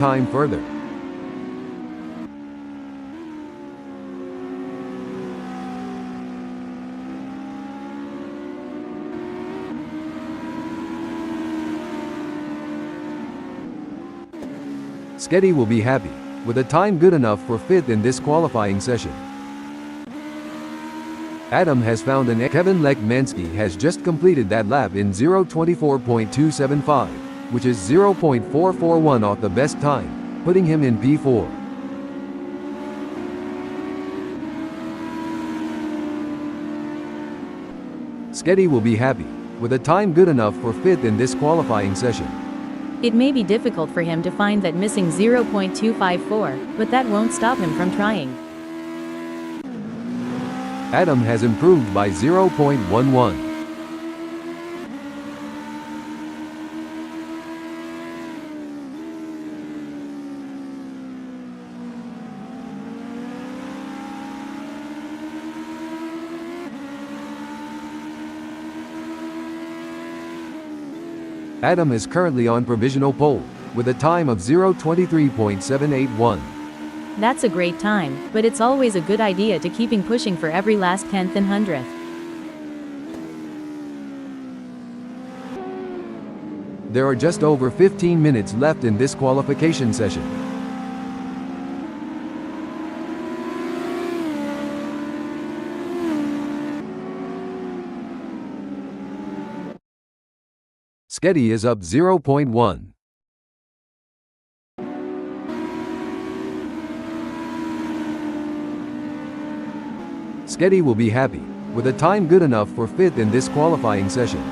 time further. Sketty will be happy with a time good enough for 5th in this qualifying session. Adam has found an Kevin Lekmansky has just completed that lap in 0:24.275, which is 0.441 off the best time, putting him in P4. Sketty will be happy with a time good enough for 5th in this qualifying session. It may be difficult for him to find that missing 0.254, but that won't stop him from trying. Adam has improved by 0.11. Adam is currently on provisional pole, with a time of 0:23.781. That's a great time, but it's always a good idea to keeping pushing for every last 10th and 100th. There are just over 15 minutes left in this qualification session. Sketty is up 0.1. Sketty will be happy with a time good enough for 5th in this qualifying session.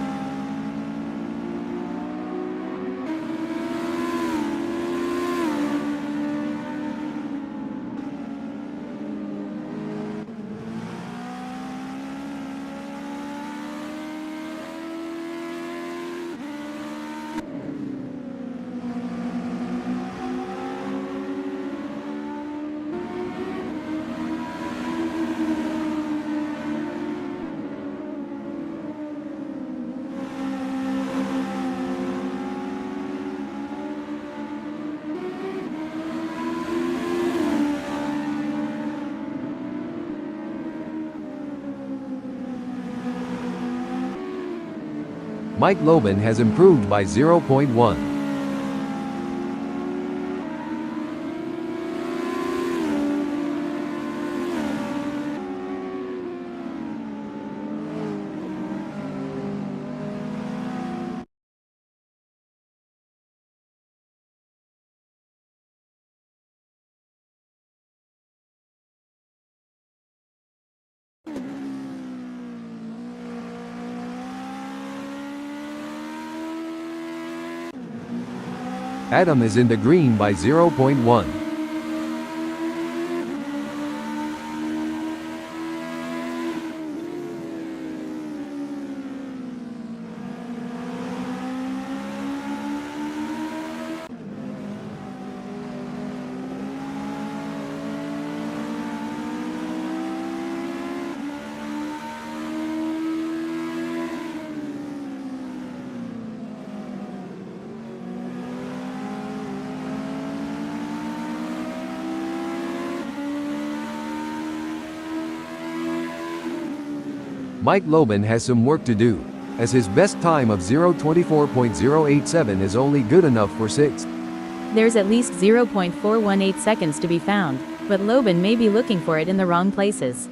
Mike Lobin has improved by 0.1. Adam is in the green by 0.1. Mike Lobin has some work to do, as his best time of 0:24.087 is only good enough for 6th. There's at least 0.418 seconds to be found, but Lobin may be looking for it in the wrong places.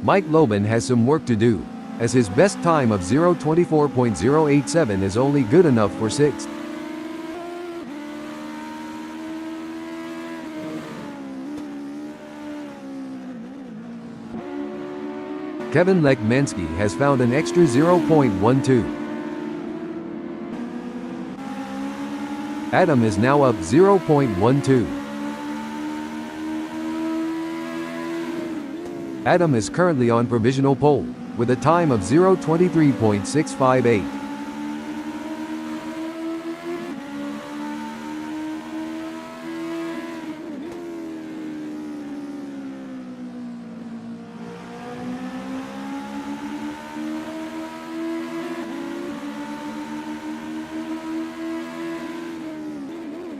Mike Lobin has some work to do, as his best time of 0:24.087 is only good enough for 6th. Kevin Lekmansky has found an extra 0.12. Adam is now up 0.12. Adam is currently on provisional pole, with a time of 0:23.658.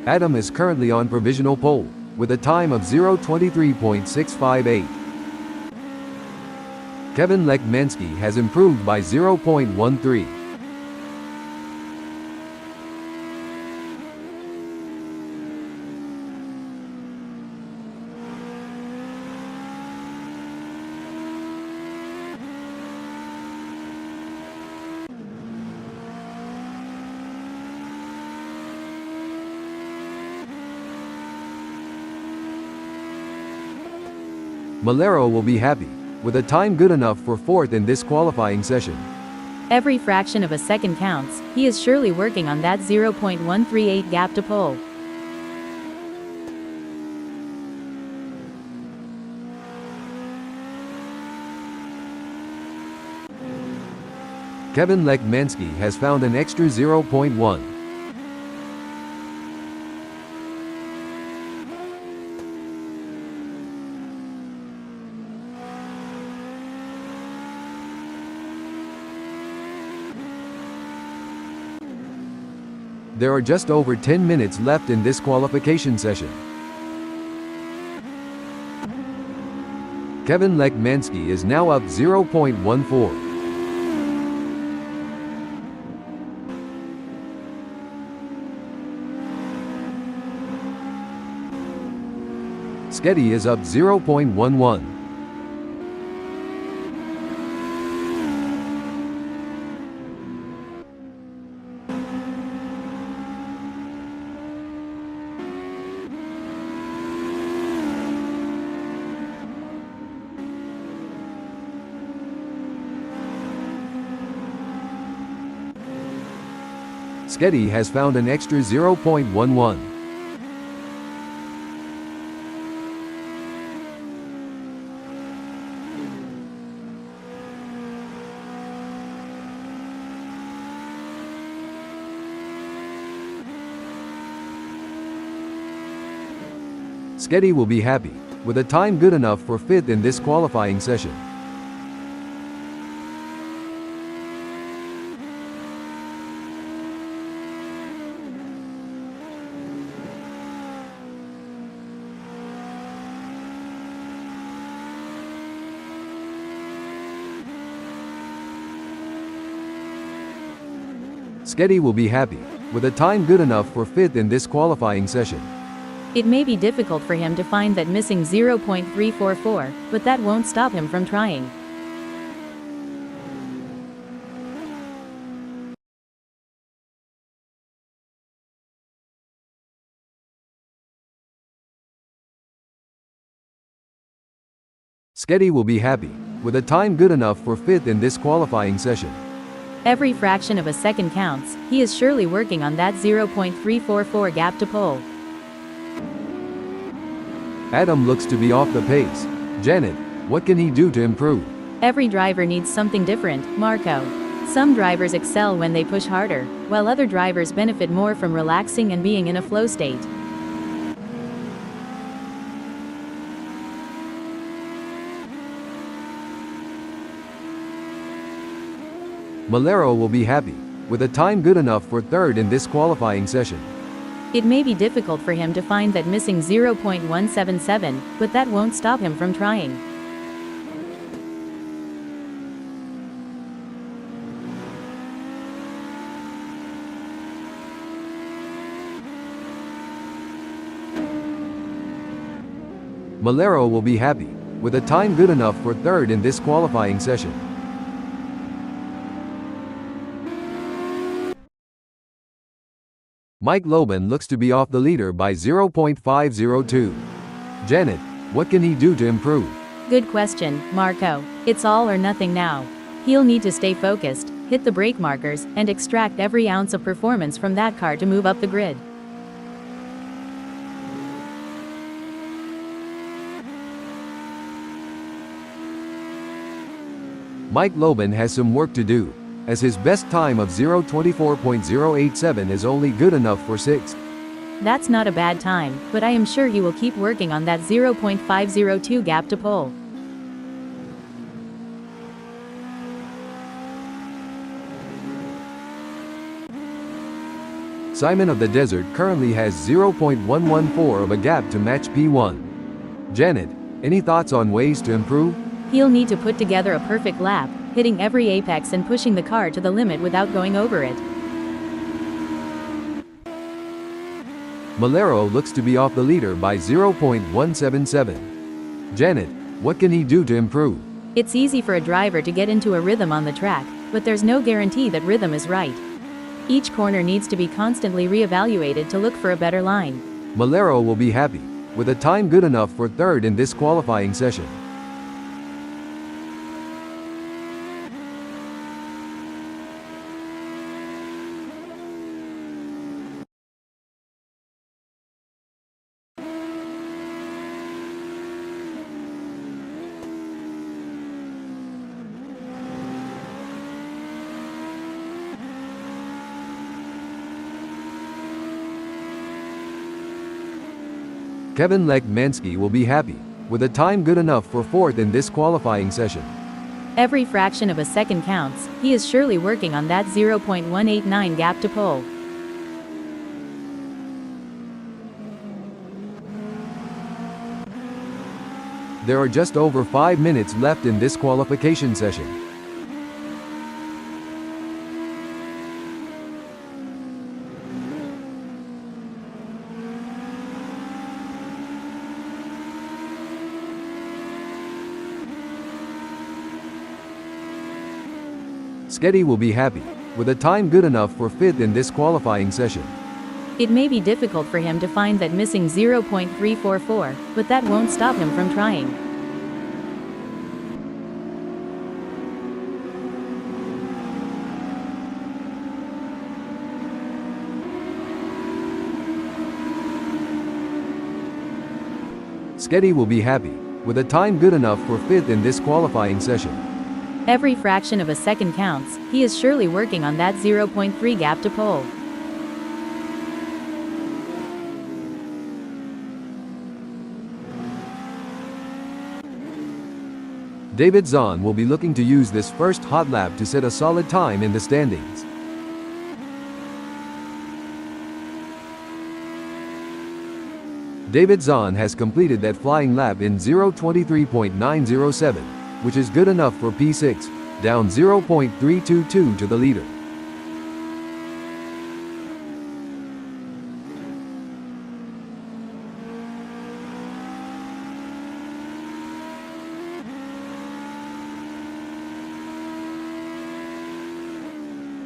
Adam is currently on provisional pole, with a time of 0:23.658. Kevin Lekmensky has improved by 0.13. Malero will be happy, with a time good enough for fourth in this qualifying session. Every fraction of a second counts. He is surely working on that 0.138 gap to pole. Kevin Lekmensky has found an extra 0.1. There are just over 10 minutes left in this qualification session. Kevin Lekmensky is now up 0.14. Sketty is up 0.11. Sketty has found an extra 0.11. Sketty will be happy, with a time good enough for fifth in this qualifying session. Sketty will be happy, with a time good enough for fifth in this qualifying session. It may be difficult for him to find that missing 0.344, but that won't stop him from trying. Sketty will be happy, with a time good enough for fifth in this qualifying session. Every fraction of a second counts. He is surely working on that 0.344 gap to pole. Adam looks to be off the pace. Janet, what can he do to improve? Every driver needs something different, Marco. Some drivers excel when they push harder, while other drivers benefit more from relaxing and being in a flow state. Malero will be happy, with a time good enough for third in this qualifying session. It may be difficult for him to find that missing 0.177, but that won't stop him from trying. Malero will be happy, with a time good enough for third in this qualifying session. Mike Loban looks to be off the leader by 0.502. Janet, what can he do to improve? Good question, Marco. It's all or nothing now. He'll need to stay focused, hit the brake markers, and extract every ounce of performance from that car to move up the grid. Mike Loban has some work to do, as his best time of 0:24.087 is only good enough for sixth. That's not a bad time, but I am sure he will keep working on that 0.502 gap to pole. Simon of the Desert currently has 0.114 of a gap to match P1. Janet, any thoughts on ways to improve? He'll need to put together a perfect lap, hitting every apex and pushing the car to the limit without going over it. Malero looks to be off the leader by 0.177. Janet, what can he do to improve? It's easy for a driver to get into a rhythm on the track, but there's no guarantee that rhythm is right. Each corner needs to be constantly re-evaluated to look for a better line. Malero will be happy with a time good enough for third in this qualifying session. Kevin Lekmansky will be happy with a time good enough for fourth in this qualifying session. Every fraction of a second counts. He is surely working on that 0.189 gap to pole. There are just over 5 minutes left in this qualification session. Sketty will be happy with a time good enough for fifth in this qualifying session. It may be difficult for him to find that missing 0.344, but that won't stop him from trying. Sketty will be happy with a time good enough for fifth in this qualifying session. Every fraction of a second counts. He is surely working on that 0.3 gap to pole. David Zahn will be looking to use this first hot lap to set a solid time in the standings. David Zahn has completed that flying lap in 0:23.907, which is good enough for P6, down 0.322 to the leader.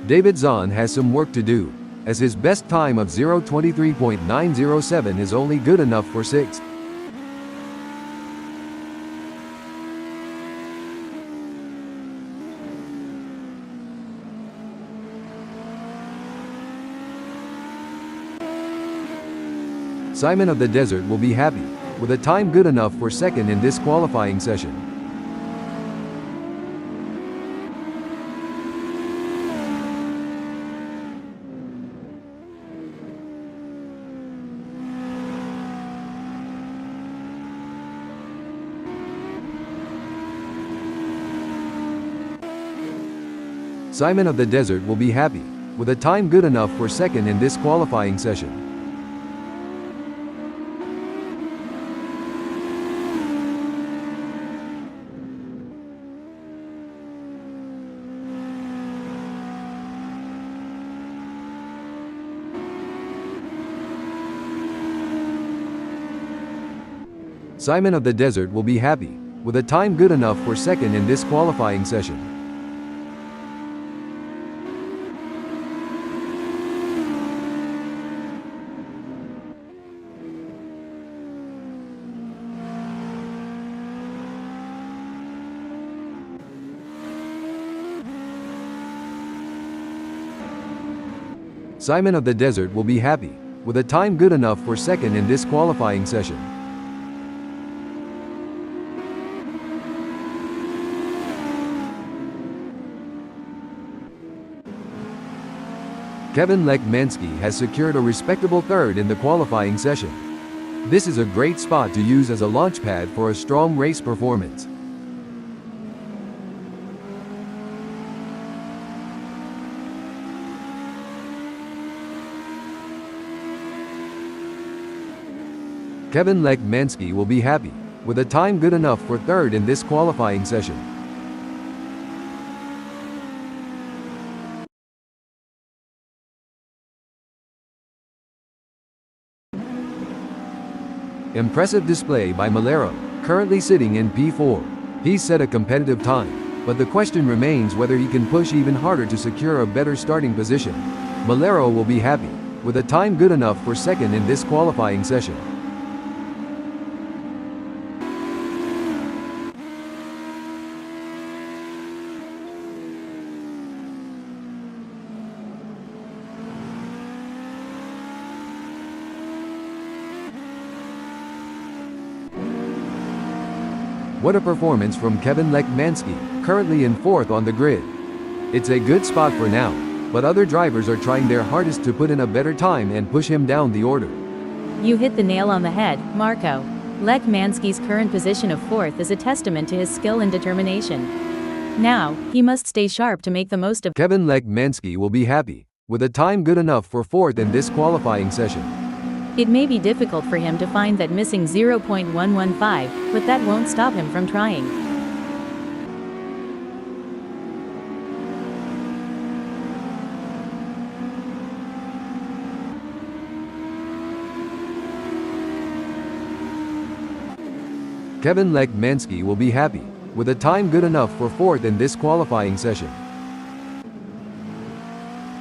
David Zahn has some work to do, as his best time of 0:23.907 is only good enough for sixth. Simon of the Desert will be happy with a time good enough for second in this qualifying session. Simon of the Desert will be happy with a time good enough for second in this qualifying session. Simon of the Desert will be happy with a time good enough for second in this qualifying session. Simon of the Desert will be happy with a time good enough for second in this qualifying session. Kevin Lekmansky has secured a respectable third in the qualifying session. This is a great spot to use as a launchpad for a strong race performance. Kevin Lekmansky will be happy, with a time good enough for third in this qualifying session. Impressive display by Malero, currently sitting in P4. He's set a competitive time, but the question remains whether he can push even harder to secure a better starting position. Malero will be happy, with a time good enough for second in this qualifying session. What a performance from Kevin Lekmansky, currently in fourth on the grid. It's a good spot for now, but other drivers are trying their hardest to put in a better time and push him down the order. You hit the nail on the head, Marco. Lekmansky's current position of fourth is a testament to his skill and determination. Now, he must stay sharp to make the most of. Kevin Lekmansky will be happy, with a time good enough for fourth in this qualifying session. It may be difficult for him to find that missing 0.115, but that won't stop him from trying. Kevin Lekmansky will be happy, with a time good enough for fourth in this qualifying session.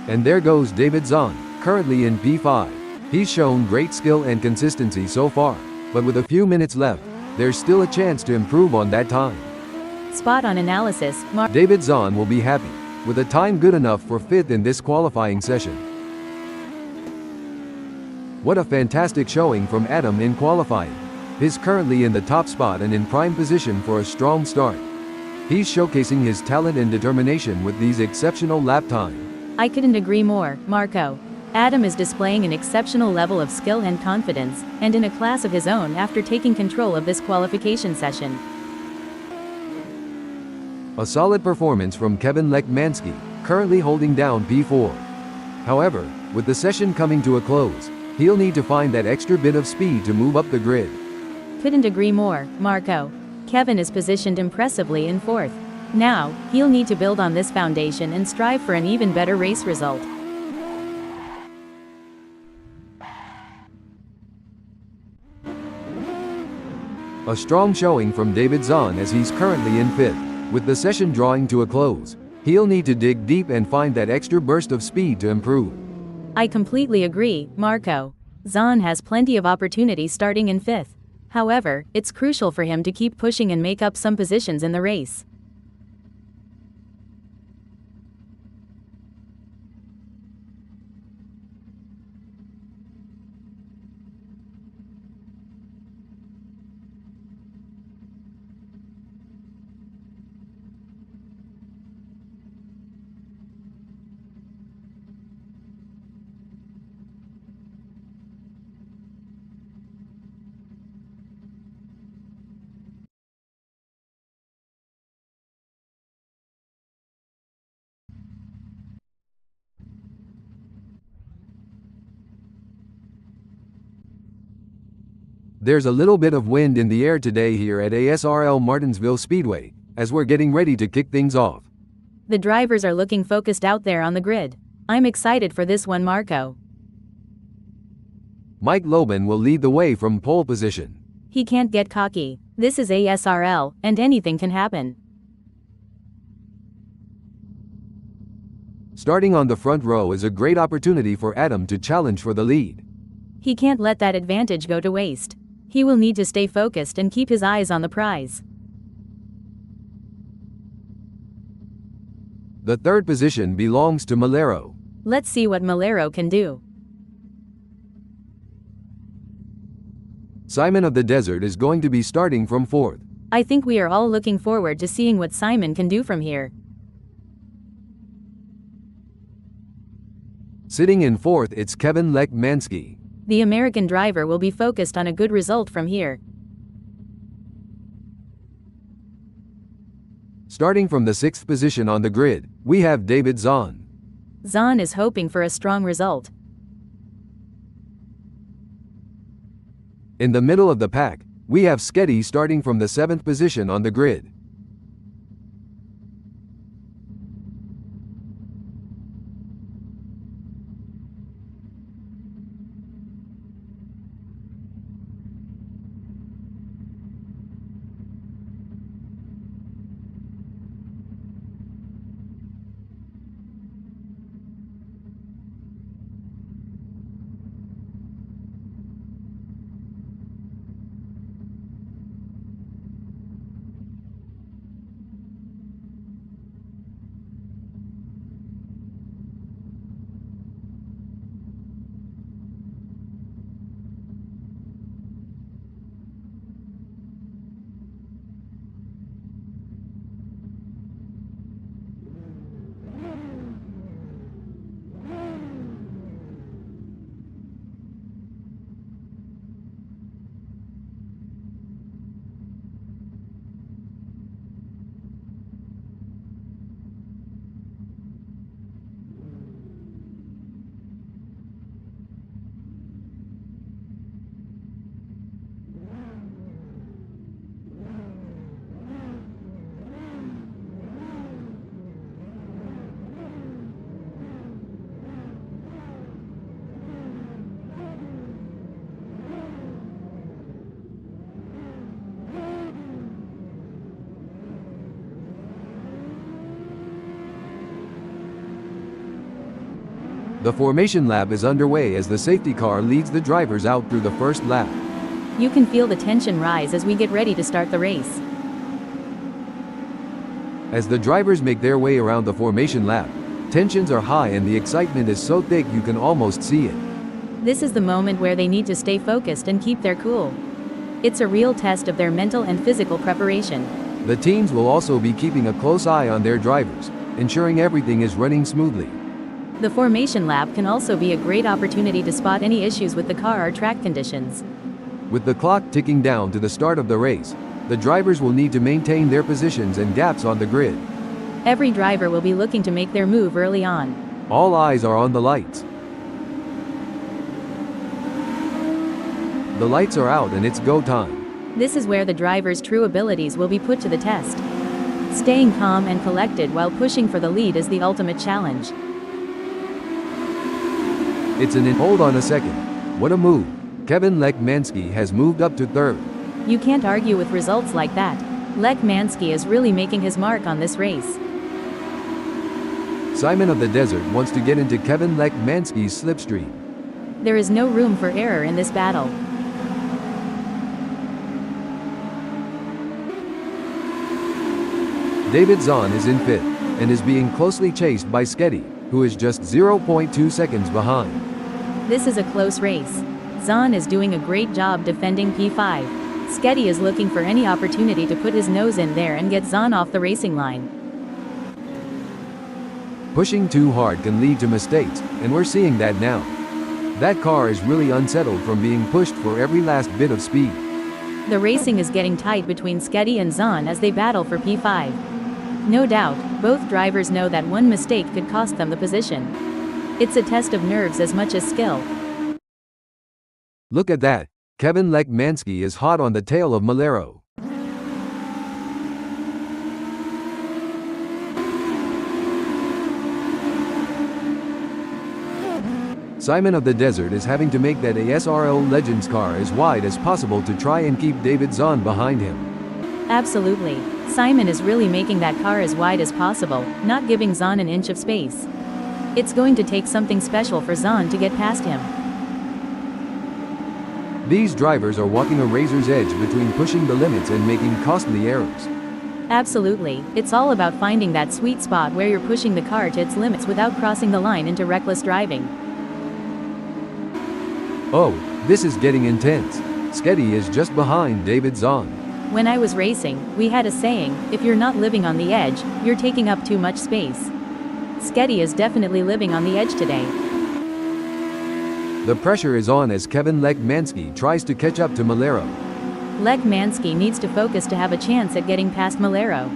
And there goes David Zahn, currently in P5. He's shown great skill and consistency so far, but with a few minutes left, there's still a chance to improve on that time. Spot on analysis, David Zahn will be happy, with a time good enough for fifth in this qualifying session. What a fantastic showing from Adam in qualifying. He's currently in the top spot and in prime position for a strong start. He's showcasing his talent and determination with these exceptional lap time. I couldn't agree more, Marco. Adam is displaying an exceptional level of skill and confidence, and in a class of his own after taking control of this qualification session. A solid performance from Kevin Lekmansky, currently holding down P4. However, with the session coming to a close, he'll need to find that extra bit of speed to move up the grid. Couldn't agree more, Marco. Kevin is positioned impressively in fourth. Now, he'll need to build on this foundation and strive for an even better race result. A strong showing from David Zahn as he's currently in fifth. With the session drawing to a close, he'll need to dig deep and find that extra burst of speed to improve. I completely agree, Marco. Zahn has plenty of opportunity starting in fifth. However, it's crucial for him to keep pushing and make up some positions in the race. There's a little bit of wind in the air today here at ASRL Martinsville Speedway, as we're getting ready to kick things off. The drivers are looking focused out there on the grid. I'm excited for this one, Marco. Mike Loban will lead the way from pole position. He can't get cocky. This is ASRL, and anything can happen. Starting on the front row is a great opportunity for Adam to challenge for the lead. He can't let that advantage go to waste. He will need to stay focused and keep his eyes on the prize. The third position belongs to Malero. Let's see what Malero can do. Simon of the Desert is going to be starting from fourth. I think we are all looking forward to seeing what Simon can do from here. Sitting in fourth, it's Kevin Lekmansky. The American driver will be focused on a good result from here. Starting from the sixth position on the grid, we have David Zahn. Zahn is hoping for a strong result. In the middle of the pack, we have Sketty starting from the 7th position on the grid. The formation lap is underway as the safety car leads the drivers out through the first lap. You can feel the tension rise as we get ready to start the race. As the drivers make their way around the formation lap, tensions are high and the excitement is so thick you can almost see it. This is the moment where they need to stay focused and keep their cool. It's a real test of their mental and physical preparation. The teams will also be keeping a close eye on their drivers, ensuring everything is running smoothly. The formation lap can also be a great opportunity to spot any issues with the car or track conditions. With the clock ticking down to the start of the race, the drivers will need to maintain their positions and gaps on the grid. Every driver will be looking to make their move early on. All eyes are on the lights. The lights are out and it's go time. This is where the driver's true abilities will be put to the test. Staying calm and collected while pushing for the lead is the ultimate challenge. It's hold on a second. What a move. Kevin Lekmansky has moved up to 3rd. You can't argue with results like that. Lekmansky is really making his mark on this race. Simon of the Desert wants to get into Kevin Lekmansky's slipstream. There is no room for error in this battle. David Zahn is in 5th, and is being closely chased by Sketty, who is just 0.2 seconds behind. This is a close race. Zahn is doing a great job defending P5. Sketty is looking for any opportunity to put his nose in there and get Zahn off the racing line. Pushing too hard can lead to mistakes, and we're seeing that now. That car is really unsettled from being pushed for every last bit of speed. The racing is getting tight between Sketty and Zahn as they battle for P5. No doubt, both drivers know that one mistake could cost them the position. It's a test of nerves as much as skill. Look at that. Kevin Lekmansky is hot on the tail of Malero. Simon of the Desert is having to make that ASRO Legends car as wide as possible to try and keep David Zahn behind him. Absolutely. Simon is really making that car as wide as possible, not giving Zahn an inch of space. It's going to take something special for Zahn to get past him. These drivers are walking a razor's edge between pushing the limits and making costly errors. Absolutely. It's all about finding that sweet spot where you're pushing the car to its limits without crossing the line into reckless driving. Oh, this is getting intense. Sketty is just behind David Zahn. When I was racing, we had a saying, if you're not living on the edge, you're taking up too much space. Sketty is definitely living on the edge today. The pressure is on as Kevin Lekmansky tries to catch up to Malero. Lekmansky needs to focus to have a chance at getting past Malero.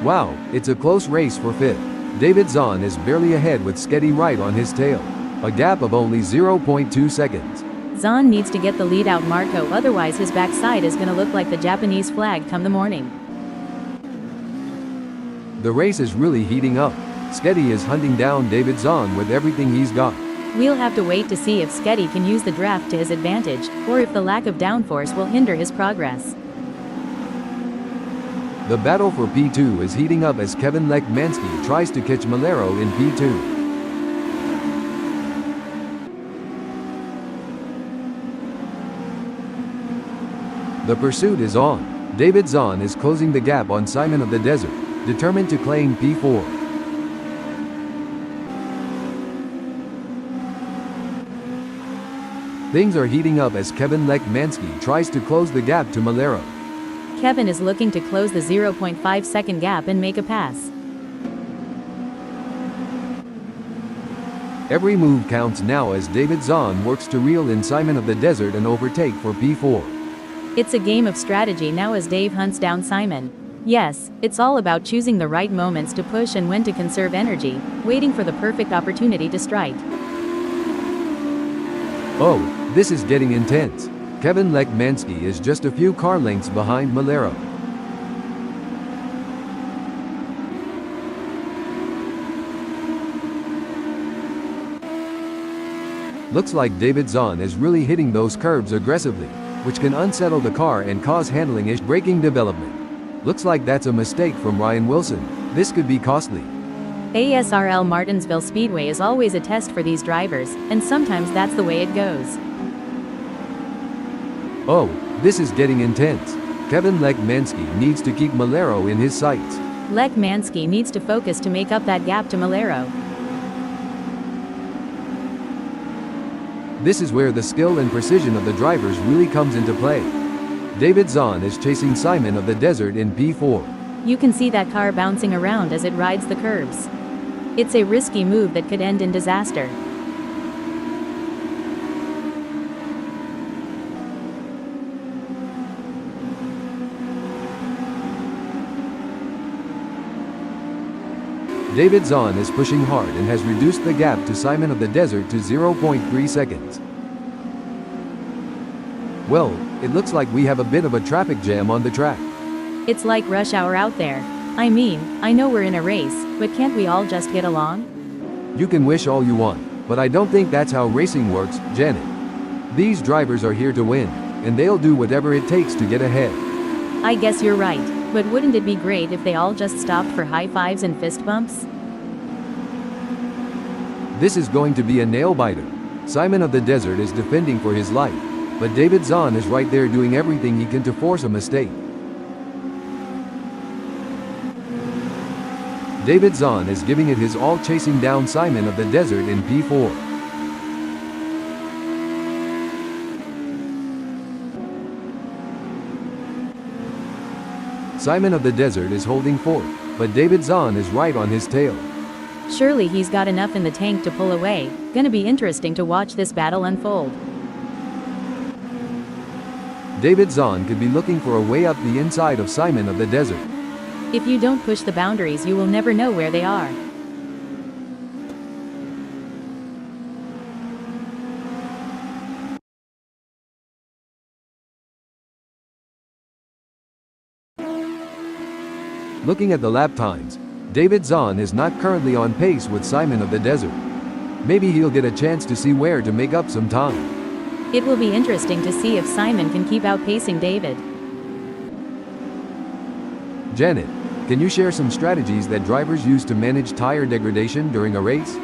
Wow, it's a close race for 5th. David Zahn is barely ahead with Sketty right on his tail. a gap of only 0.2 seconds. Zahn needs to get the lead out Marco, otherwise his backside is gonna look like the Japanese flag come the morning. The race is really heating up. Sketty is hunting down David Zahn with everything he's got. We'll have to wait to see if Sketty can use the draft to his advantage, or if the lack of downforce will hinder his progress. The battle for P2 is heating up as Kevin Lekmansky tries to catch Malero in P2. The pursuit is on. David Zahn is closing the gap on Simon of the Desert, determined to claim P4. Things are heating up as Kevin Lekmansky tries to close the gap to Malero. Kevin is looking to close the 0.5 second gap and make a pass. Every move counts now as David Zahn works to reel in Simon of the Desert and overtake for P4. It's a game of strategy now as Dave hunts down Simon. Yes, it's all about choosing the right moments to push and when to conserve energy, waiting for the perfect opportunity to strike. Oh, this is getting intense. Kevin Lekmansky is just a few car lengths behind Malero. Looks like David Zahn is really hitting those curbs aggressively, which can unsettle the car and cause handling-ish braking development. Looks like that's a mistake from Ryan Wilson. This could be costly. ASRL Martinsville Speedway is always a test for these drivers, and sometimes that's the way it goes. Oh, this is getting intense. Kevin Lekmansky needs to keep Malero in his sights. Lekmansky needs to focus to make up that gap to Malero. This is where the skill and precision of the drivers really comes into play. David Zahn is chasing Simon of the Desert in P4. You can see that car bouncing around as it rides the curves. It's a risky move that could end in disaster. David Zahn is pushing hard and has reduced the gap to Simon of the Desert to 0.3 seconds. Well, it looks like we have a bit of a traffic jam on the track. It's like rush hour out there. I mean, I know we're in a race, but can't we all just get along? You can wish all you want, but I don't think that's how racing works, Janet. These drivers are here to win, and they'll do whatever it takes to get ahead. I guess you're right, but wouldn't it be great if they all just stopped for high fives and fist bumps? This is going to be a nail-biter. Simon of the Desert is defending for his life, but David Zahn is right there doing everything he can to force a mistake. David Zahn is giving it his all chasing down Simon of the Desert in P4. Simon of the Desert is holding fourth, but David Zahn is right on his tail. Surely he's got enough in the tank to pull away. Gonna be interesting to watch this battle unfold. David Zahn could be looking for a way up the inside of Simon of the Desert. If you don't push the boundaries, you will never know where they are. Looking at the lap times, David Zahn is not currently on pace with Simon of the Desert. Maybe he'll get a chance to see where to make up some time. It will be interesting to see if Simon can keep outpacing David. Janet, can you share some strategies that drivers use to manage tire degradation during a race?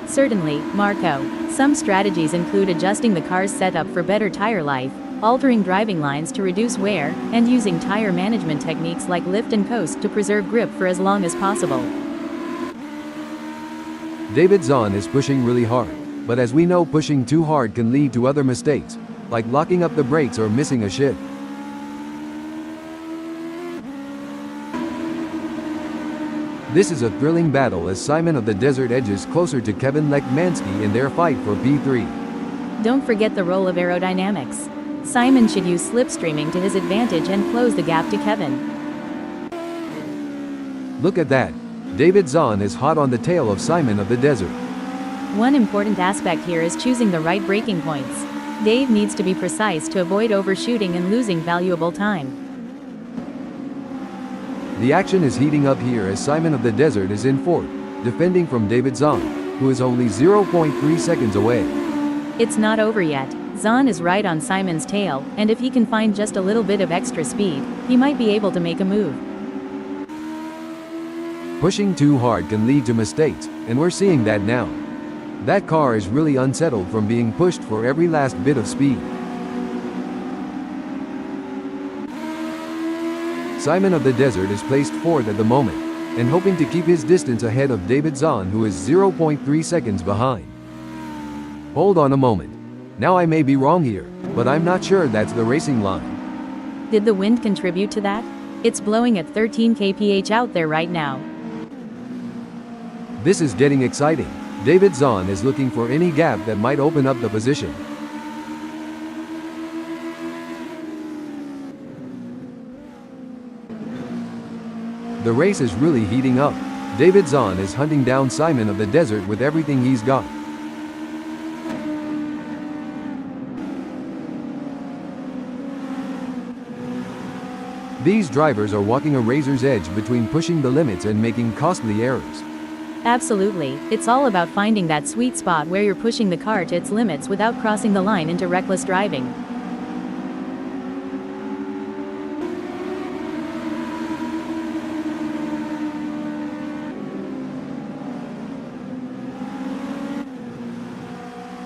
Certainly, Marco. Some strategies include adjusting the car's setup for better tire life, altering driving lines to reduce wear, and using tire management techniques like lift and coast to preserve grip for as long as possible. David Zahn is pushing really hard, but as we know, pushing too hard can lead to other mistakes, like locking up the brakes or missing a shift. This is a thrilling battle as Simon of the Desert edges closer to Kevin Lekmansky in their fight for P3. Don't forget the role of aerodynamics. Simon should use slipstreaming to his advantage and close the gap to Kevin. Look at that. David Zahn is hot on the tail of Simon of the Desert. One important aspect here is choosing the right braking points. Dave needs to be precise to avoid overshooting and losing valuable time. The action is heating up here as Simon of the Desert is in fourth, defending from David Zahn, who is only 0.3 seconds away. It's not over yet. Zahn is right on Simon's tail, and if he can find just a little bit of extra speed, he might be able to make a move. Pushing too hard can lead to mistakes, and we're seeing that now. That car is really unsettled from being pushed for every last bit of speed. Simon of the Desert is placed fourth at the moment, and hoping to keep his distance ahead of David Zahn, who is 0.3 seconds behind. Hold on a moment. Now I may be wrong here, but I'm not sure that's the racing line. Did the wind contribute to that? It's blowing at 13 kph out there right now. This is getting exciting. David Zahn is looking for any gap that might open up the position. The race is really heating up. David Zahn is hunting down Simon of the Desert with everything he's got. These drivers are walking a razor's edge between pushing the limits and making costly errors. Absolutely, it's all about finding that sweet spot where you're pushing the car to its limits without crossing the line into reckless driving.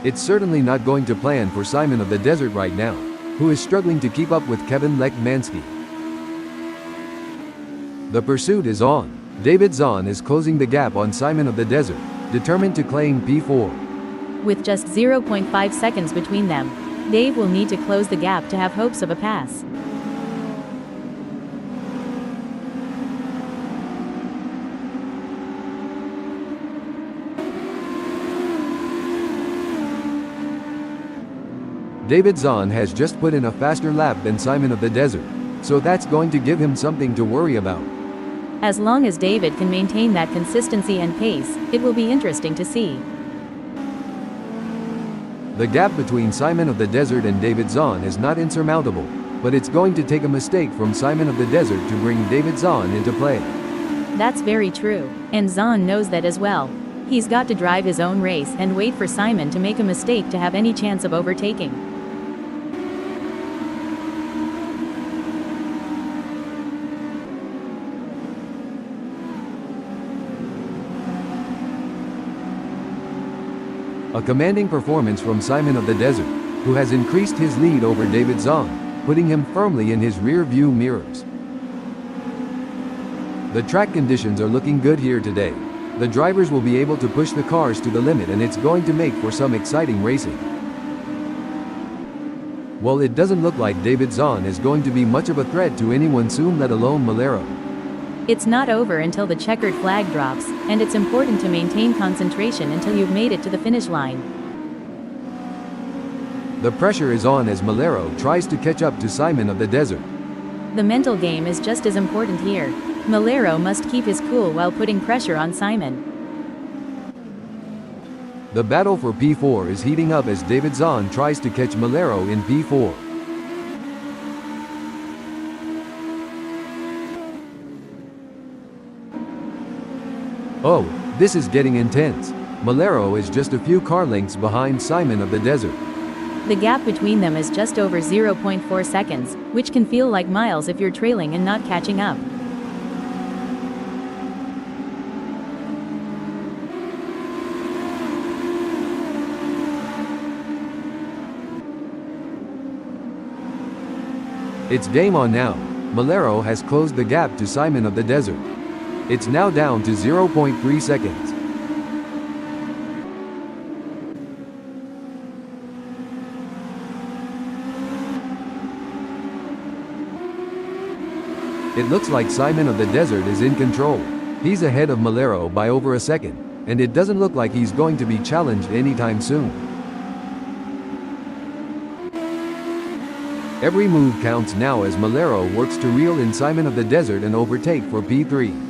It's certainly not going to plan for Simon of the Desert right now, who is struggling to keep up with Kevin Lechmansky. The pursuit is on. David Zahn is closing the gap on Simon of the Desert, determined to claim P4. With just 0.5 seconds between them, Dave will need to close the gap to have hopes of a pass. David Zahn has just put in a faster lap than Simon of the Desert, so that's going to give him something to worry about. As long as David can maintain that consistency and pace, it will be interesting to see. The gap between Simon of the Desert and David Zahn is not insurmountable, but it's going to take a mistake from Simon of the Desert to bring David Zahn into play. That's very true, and Zahn knows that as well. He's got to drive his own race and wait for Simon to make a mistake to have any chance of overtaking. A commanding performance from Simon of the Desert, who has increased his lead over David Zahn, putting him firmly in his rear-view mirrors. The track conditions are looking good here today. The drivers will be able to push the cars to the limit, and it's going to make for some exciting racing. While it doesn't look like David Zahn is going to be much of a threat to anyone soon, let alone Malero. It's not over until the checkered flag drops, and it's important to maintain concentration until you've made it to the finish line. The pressure is on as Malero tries to catch up to Simon of the Desert. The mental game is just as important here. Malero must keep his cool while putting pressure on Simon. The battle for P4 is heating up as David Zahn tries to catch Malero in P4. Oh, this is getting intense. Malero is just a few car lengths behind Simon of the Desert. The gap between them is just over 0.4 seconds, which can feel like miles if you're trailing and not catching up. It's game on now. Malero has closed the gap to Simon of the Desert. It's now down to 0.3 seconds. It looks like Simon of the Desert is in control. He's ahead of Malero by over a second, and it doesn't look like he's going to be challenged anytime soon. Every move counts now as Malero works to reel in Simon of the Desert and overtake for P3.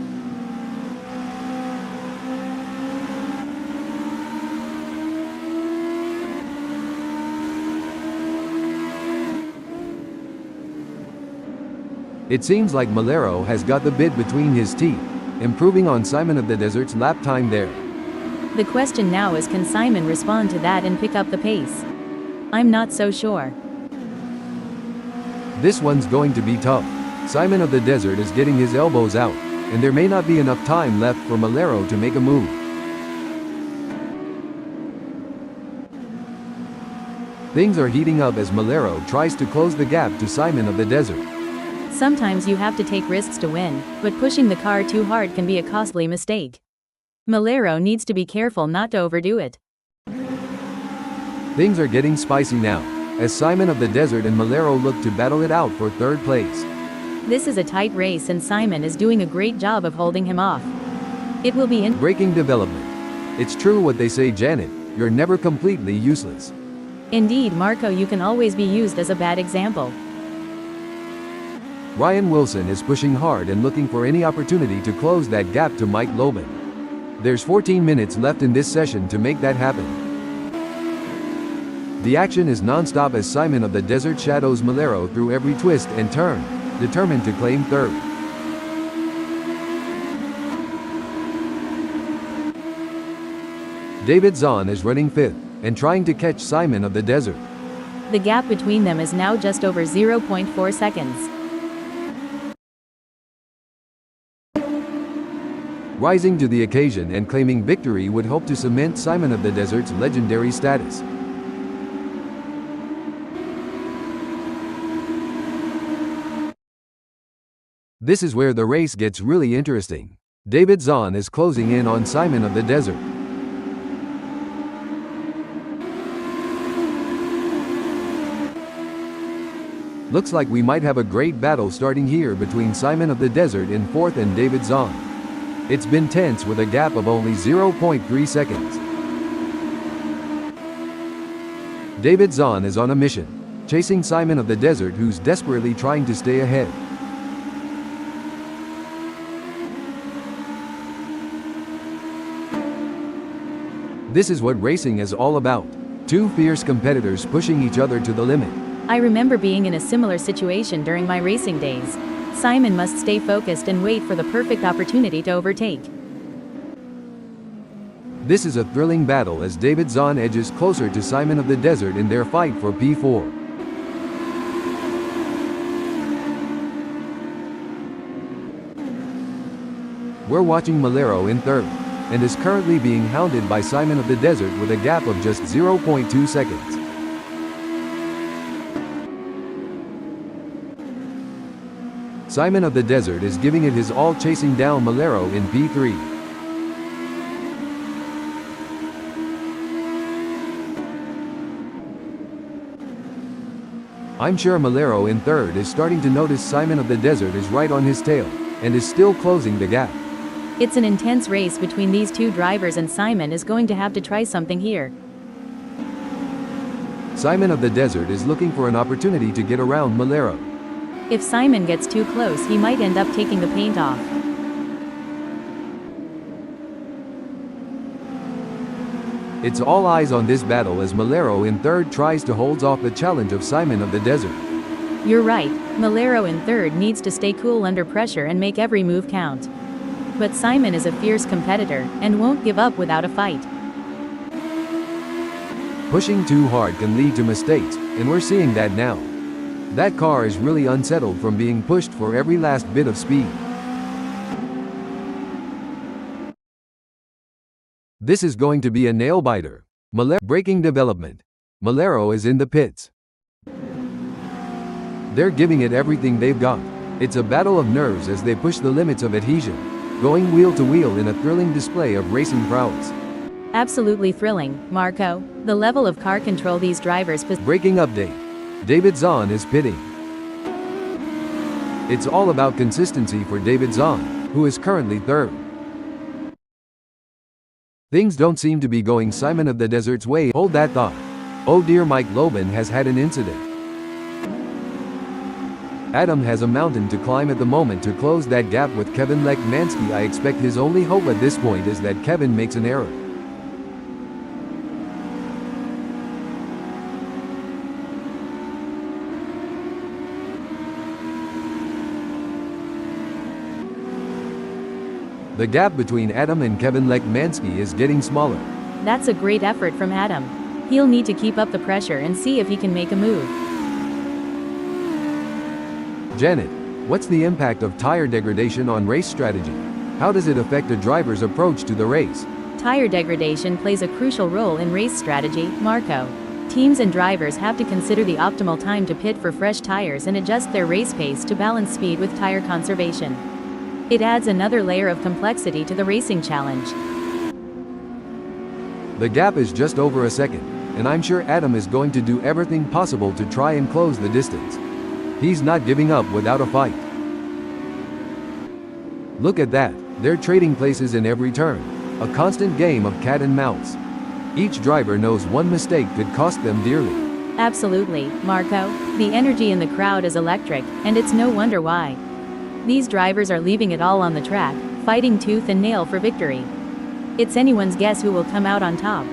It seems like Malero has got the bit between his teeth, improving on Simon of the Desert's lap time there. The question now is, can Simon respond to that and pick up the pace? I'm not so sure. This one's going to be tough. Simon of the Desert is getting his elbows out, and there may not be enough time left for Malero to make a move. Things are heating up as Malero tries to close the gap to Simon of the Desert. Sometimes you have to take risks to win, but pushing the car too hard can be a costly mistake. Malero needs to be careful not to overdo it. Things are getting spicy now, as Simon of the Desert and Malero look to battle it out for third place. This is a tight race and Simon is doing a great job of holding him off. It will be Breaking development. It's true what they say, Janet, you're never completely useless. Indeed, Marco, you can always be used as a bad example. Ryan Wilson is pushing hard and looking for any opportunity to close that gap to Mike Loban. There's 14 minutes left in this session to make that happen. The action is non-stop as Simon of the Desert shadows Malero through every twist and turn, determined to claim third. David Zahn is running fifth, and trying to catch Simon of the Desert. The gap between them is now just over 0.4 seconds. Rising to the occasion and claiming victory would hope to cement Simon of the Desert's legendary status. This is where the race gets really interesting. David Zahn is closing in on Simon of the Desert. Looks like we might have a great battle starting here between Simon of the Desert in fourth and David Zahn. It's been tense with a gap of only 0.3 seconds. David Zahn is on a mission, chasing Simon of the Desert, who's desperately trying to stay ahead. This is what racing is all about. Two fierce competitors pushing each other to the limit. I remember being in a similar situation during my racing days. Simon must stay focused and wait for the perfect opportunity to overtake. This is a thrilling battle as David Zahn edges closer to Simon of the Desert in their fight for P4. We're watching Malero in third, and is currently being hounded by Simon of the Desert with a gap of just 0.2 seconds. Simon of the Desert is giving it his all, chasing down Malero in P3. I'm sure Malero in third is starting to notice Simon of the Desert is right on his tail, and is still closing the gap. It's an intense race between these two drivers and Simon is going to have to try something here. Simon of the Desert is looking for an opportunity to get around Malero. If Simon gets too close, he might end up taking the paint off. It's all eyes on this battle as Malero in third tries to hold off the challenge of Simon of the Desert. You're right, Malero in third needs to stay cool under pressure and make every move count. But Simon is a fierce competitor, and won't give up without a fight. Pushing too hard can lead to mistakes, and we're seeing that now. That car is really unsettled from being pushed for every last bit of speed. This is going to be a nail-biter. Braking development. Malero is in the pits. They're giving it everything they've got. It's a battle of nerves as they push the limits of adhesion, going wheel to wheel in a thrilling display of racing prowess. Absolutely thrilling, Marco. The level of car control these drivers possess. Braking update. David Zahn is pitting. It's all about consistency for David Zahn, who is currently third. Things don't seem to be going Simon of the Desert's way. Hold that thought. Oh dear, Mike Loban has had an incident. Adam has a mountain to climb at the moment to close that gap with Kevin Lekmansky. I expect his only hope at this point is that Kevin makes an error. The gap between Adam and Kevin Lekmansky is getting smaller. That's a great effort from Adam. He'll need to keep up the pressure and see if he can make a move. Janet, what's the impact of tire degradation on race strategy? How does it affect a driver's approach to the race? Tire degradation plays a crucial role in race strategy, Marco. Teams and drivers have to consider the optimal time to pit for fresh tires and adjust their race pace to balance speed with tire conservation. It adds another layer of complexity to the racing challenge. The gap is just over a second, and I'm sure Adam is going to do everything possible to try and close the distance. He's not giving up without a fight. Look at that, they're trading places in every turn. A constant game of cat and mouse. Each driver knows one mistake could cost them dearly. Absolutely, Marco. The energy in the crowd is electric, and it's no wonder why. These drivers are leaving it all on the track, fighting tooth and nail for victory. It's anyone's guess who will come out on top.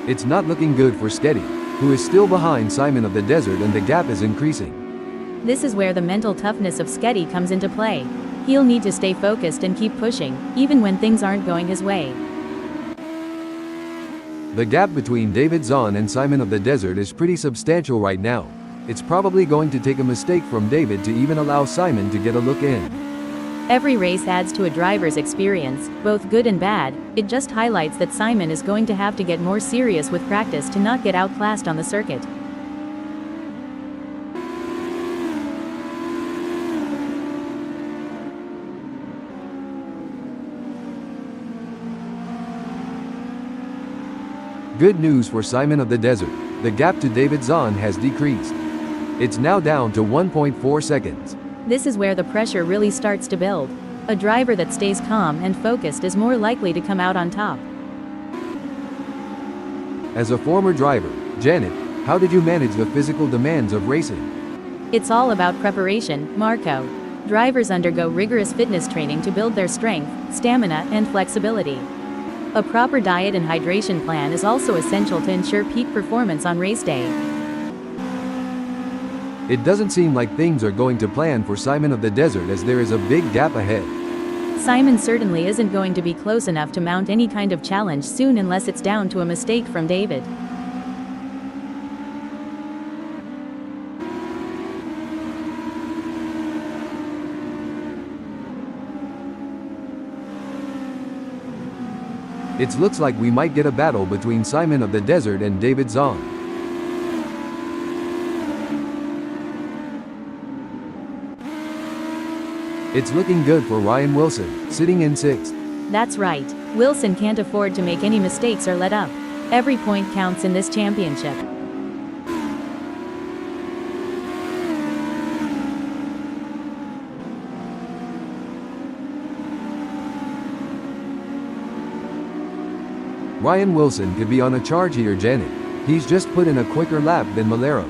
It's not looking good for Sketty, who is still behind Simon of the Desert, and the gap is increasing. This is where the mental toughness of Sketty comes into play. He'll need to stay focused and keep pushing, even when things aren't going his way. The gap between David Zahn and Simon of the Desert is pretty substantial right now. It's probably going to take a mistake from David to even allow Simon to get a look in. Every race adds to a driver's experience, both good and bad. It just highlights that Simon is going to have to get more serious with practice to not get outclassed on the circuit. Good news for Simon of the Desert. The gap to David Zahn has decreased. It's now down to 1.4 seconds. This is where the pressure really starts to build. A driver that stays calm and focused is more likely to come out on top. As a former driver, Janet, how did you manage the physical demands of racing? It's all about preparation, Marco. Drivers undergo rigorous fitness training to build their strength, stamina, and flexibility. A proper diet and hydration plan is also essential to ensure peak performance on race day. It doesn't seem like things are going to plan for Simon of the Desert, as there is a big gap ahead. Simon certainly isn't going to be close enough to mount any kind of challenge soon unless it's down to a mistake from David. It looks like we might get a battle between Simon of the Desert and David Zahn. It's looking good for Ryan Wilson, sitting in 6th. That's right. Wilson can't afford to make any mistakes or let up. Every point counts in this championship. Ryan Wilson could be on a charge here, Janet. He's just put in a quicker lap than Malero.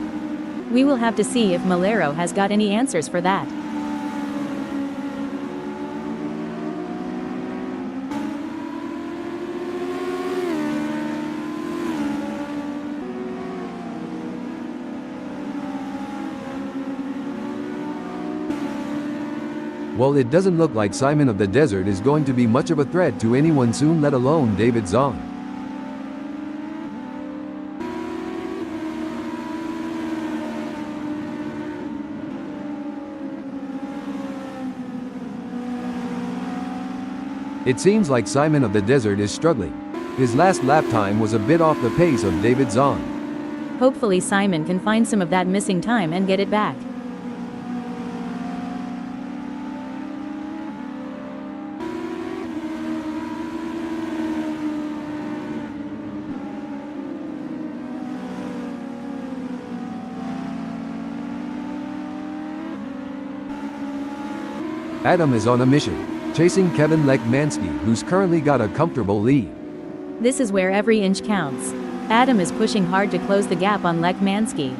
We will have to see if Malero has got any answers for that. Well, it doesn't look like Simon of the Desert is going to be much of a threat to anyone soon, let alone David Zahn. It seems like Simon of the Desert is struggling. His last lap time was a bit off the pace of David Zahn. Hopefully Simon can find some of that missing time and get it back. Adam is on a mission, chasing Kevin Lekmansky, who's currently got a comfortable lead. This is where every inch counts. Adam is pushing hard to close the gap on Lekmansky.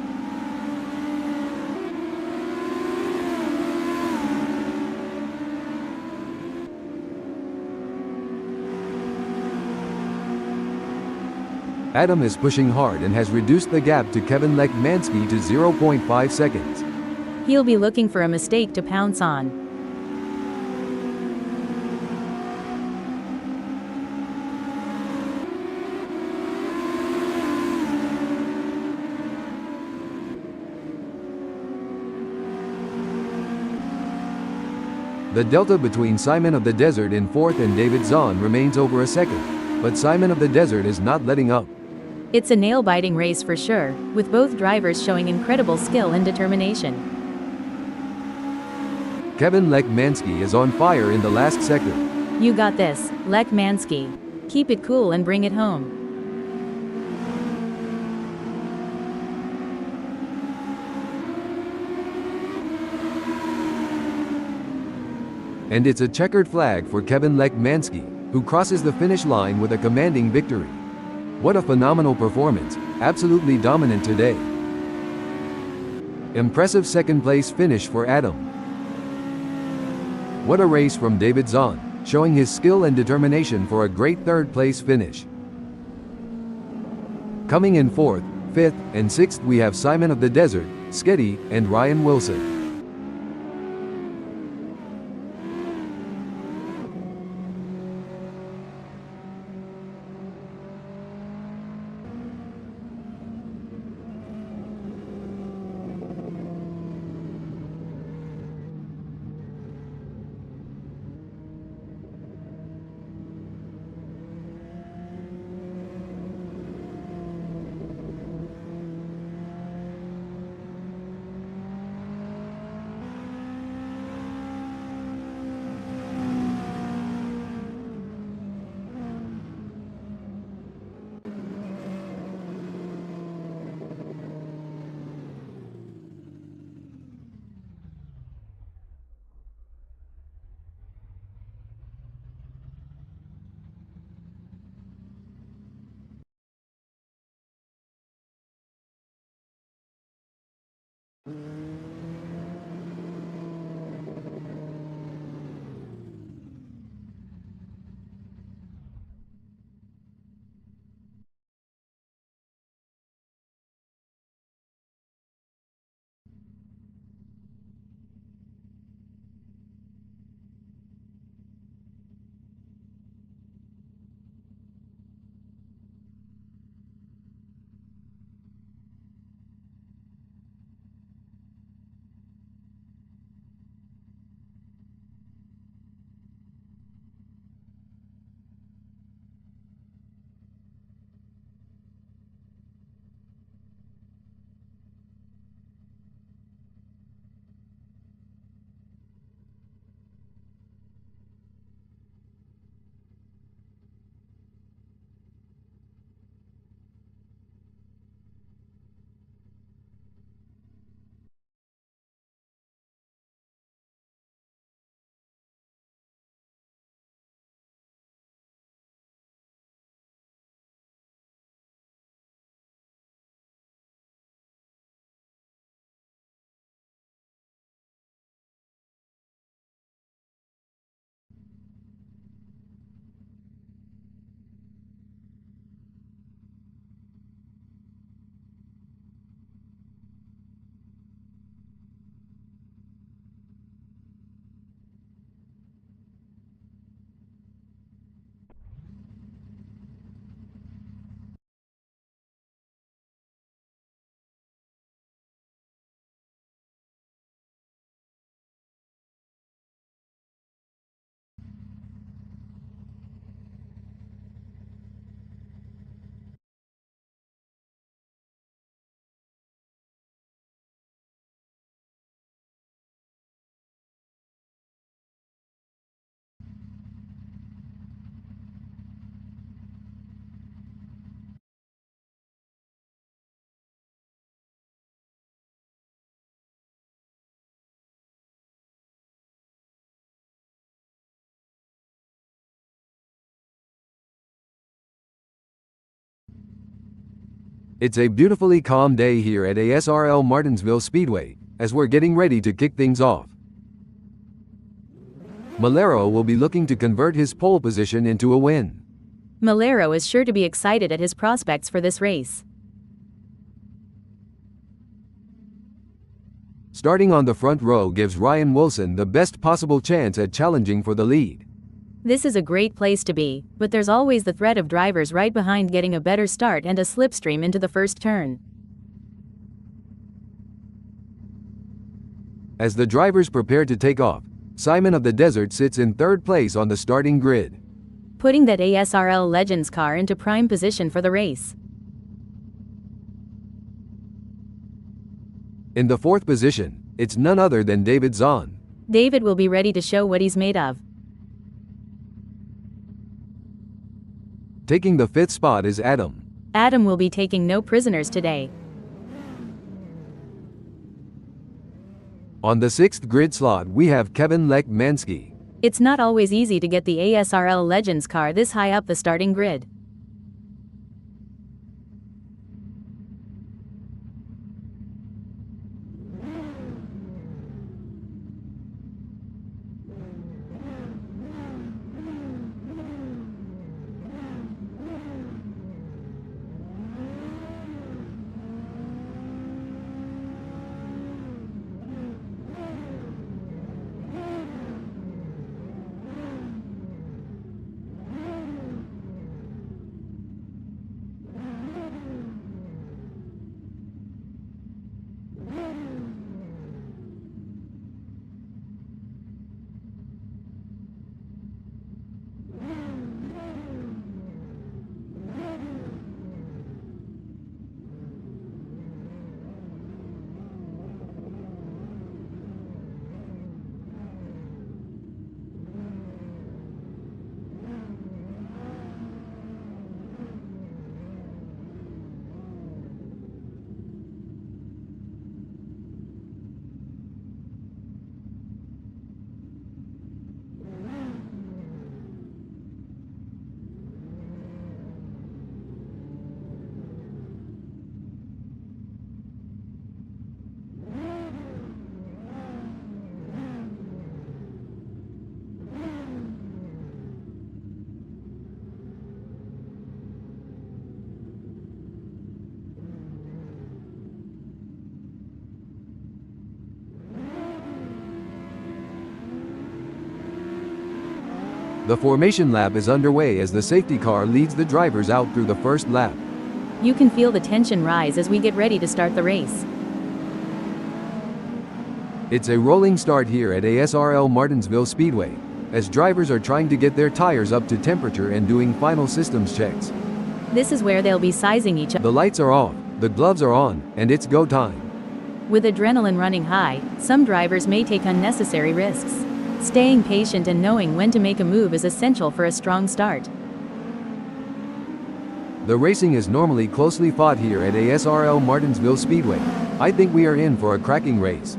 Adam is pushing hard and has reduced the gap to Kevin Lekmanski to 0.5 seconds. He'll be looking for a mistake to pounce on. The delta between Simon of the Desert in 4th and David Zahn remains over a second, but Simon of the Desert is not letting up. It's a nail-biting race for sure, with both drivers showing incredible skill and determination. Kevin Lekmanski is on fire in the last sector. You got this, Lekmanski. Keep it cool and bring it home. And it's a checkered flag for Kevin Lekmanski, who crosses the finish line with a commanding victory. What a phenomenal performance, absolutely dominant today. Impressive second-place finish for Adam. What a race from David Zahn, showing his skill and determination for a great third-place finish. Coming in 4th, 5th, and 6th we have Simon of the Desert, Sketty, and Ryan Wilson. It's a beautifully calm day here at ASRL Martinsville Speedway, as we're getting ready to kick things off. Malero will be looking to convert his pole position into a win. Malero is sure to be excited at his prospects for this race. Starting on the front row gives Ryan Wilson the best possible chance at challenging for the lead. This is a great place to be, but there's always the threat of drivers right behind getting a better start and a slipstream into the first turn. As the drivers prepare to take off, Simon of the Desert sits in third place on the starting grid, putting that ASRL Legends car into prime position for the race. In the fourth position, it's none other than David Zahn. David will be ready to show what he's made of. Taking the fifth spot is Adam. Adam will be taking no prisoners today. On the sixth grid slot we have Kevin Lech-Mansky. It's not always easy to get the ASRL Legends car this high up the starting grid. The formation lap is underway as the safety car leads the drivers out through the first lap. You can feel the tension rise as we get ready to start the race. It's a rolling start here at ASRL Martinsville Speedway, as drivers are trying to get their tires up to temperature and doing final systems checks. This is where they'll be sizing each other. The lights are off, the gloves are on, and it's go time. With adrenaline running high, some drivers may take unnecessary risks. Staying patient and knowing when to make a move is essential for a strong start. The racing is normally closely fought here at ASRL Martinsville Speedway. I think we are in for a cracking race.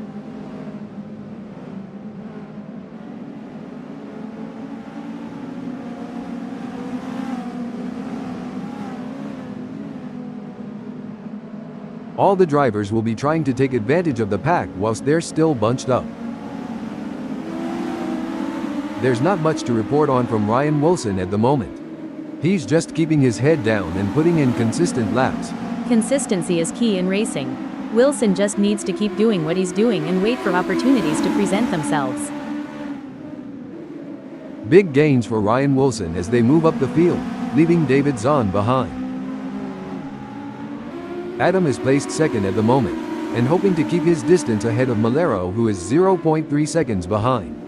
All the drivers will be trying to take advantage of the pack whilst they're still bunched up. There's not much to report on from Ryan Wilson at the moment. He's just keeping his head down and putting in consistent laps. Consistency is key in racing. Wilson just needs to keep doing what he's doing and wait for opportunities to present themselves. Big gains for Ryan Wilson as they move up the field, leaving David Zahn behind. Adam is placed second at the moment, and hoping to keep his distance ahead of Malero, who is 0.3 seconds behind.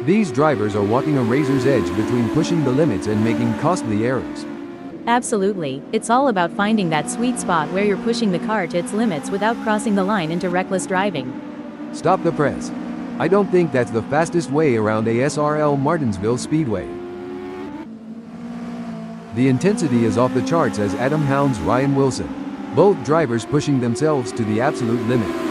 These drivers are walking a razor's edge between pushing the limits and making costly errors. Absolutely, it's all about finding that sweet spot where you're pushing the car to its limits without crossing the line into reckless driving. Stop the press. I don't think that's the fastest way around ASRL Martinsville Speedway. The intensity is off the charts as Adam hounds Ryan Wilson, both drivers pushing themselves to the absolute limit.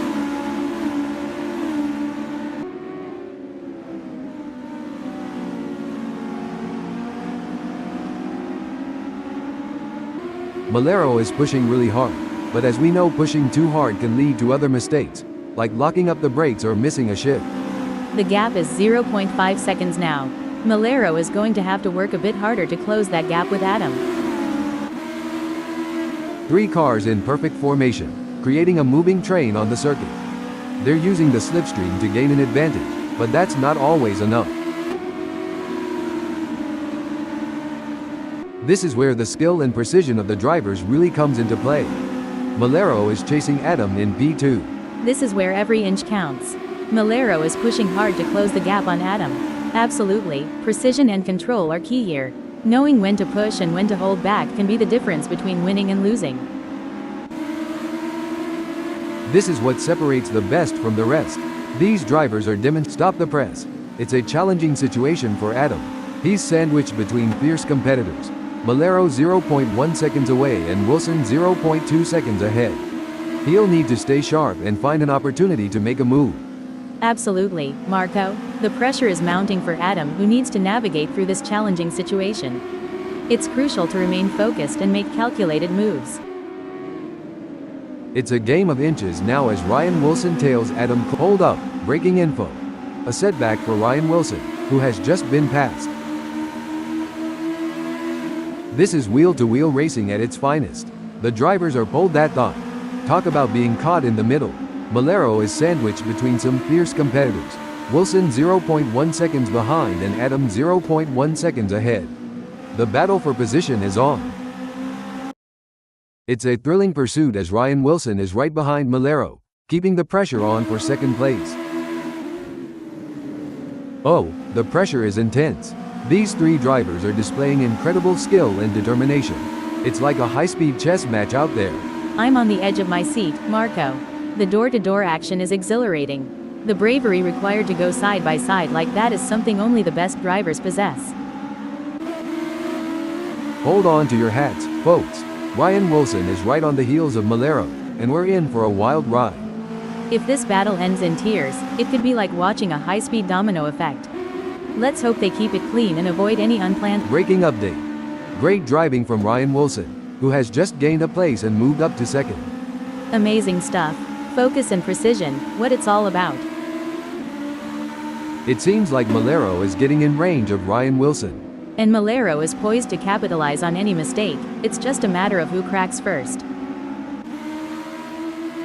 Malero is pushing really hard, but as we know, pushing too hard can lead to other mistakes, like locking up the brakes or missing a shift. The gap is 0.5 seconds now. Malero is going to have to work a bit harder to close that gap with Adam. 3 cars in perfect formation, creating a moving train on the circuit. They're using the slipstream to gain an advantage, but that's not always enough. This is where the skill and precision of the drivers really comes into play. Malero is chasing Adam in P2. This is where every inch counts. Malero is pushing hard to close the gap on Adam. Absolutely, precision and control are key here. Knowing when to push and when to hold back can be the difference between winning and losing. This is what separates the best from the rest. These drivers are stop the press. It's a challenging situation for Adam. He's sandwiched between fierce competitors. Malero 0.1 seconds away and Wilson 0.2 seconds ahead. He'll need to stay sharp and find an opportunity to make a move. Absolutely, Marco. The pressure is mounting for Adam, who needs to navigate through this challenging situation. It's crucial to remain focused and make calculated moves. It's a game of inches now as Ryan Wilson tails Adam. Hold up, breaking info. A setback for Ryan Wilson, who has just been passed. This is wheel-to-wheel racing at its finest. The drivers are pulled that thought. Talk about being caught in the middle. Malero is sandwiched between some fierce competitors. Wilson 0.1 seconds behind and Adam 0.1 seconds ahead. The battle for position is on. It's a thrilling pursuit as Ryan Wilson is right behind Malero, keeping the pressure on for second place. Oh, the pressure is intense. These 3 drivers are displaying incredible skill and determination. It's like a high-speed chess match out there. I'm on the edge of my seat, Marco. The door-to-door action is exhilarating. The bravery required to go side by side like that is something only the best drivers possess. Hold on to your hats, folks. Ryan Wilson is right on the heels of Malero, and we're in for a wild ride. If this battle ends in tears, it could be like watching a high-speed domino effect. Let's hope they keep it clean and avoid any unplanned. Breaking update. Great driving from Ryan Wilson, who has just gained a place and moved up to second. Amazing stuff. Focus and precision, what it's all about. It seems like Malero is getting in range of Ryan Wilson. And Malero is poised to capitalize on any mistake. It's just a matter of who cracks first.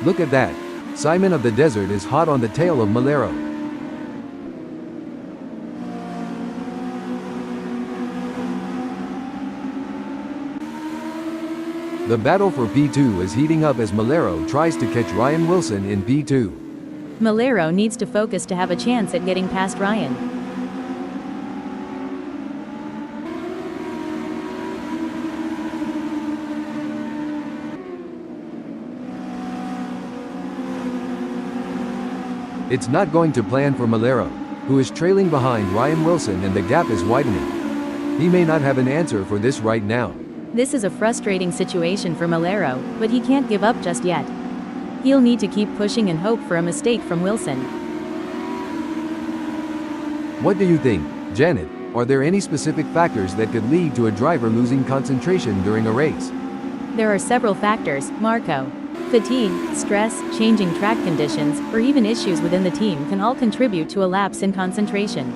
Look at that. Simon of the Desert is hot on the tail of Malero. The battle for P2 is heating up as Malero tries to catch Ryan Wilson in P2. Malero needs to focus to have a chance at getting past Ryan. It's not going to plan for Malero, who is trailing behind Ryan Wilson and the gap is widening. He may not have an answer for this right now. This is a frustrating situation for Malero, but he can't give up just yet. He'll need to keep pushing and hope for a mistake from Wilson. What do you think, Janet? Are there any specific factors that could lead to a driver losing concentration during a race? There are several factors, Marco. Fatigue, stress, changing track conditions, or even issues within the team can all contribute to a lapse in concentration.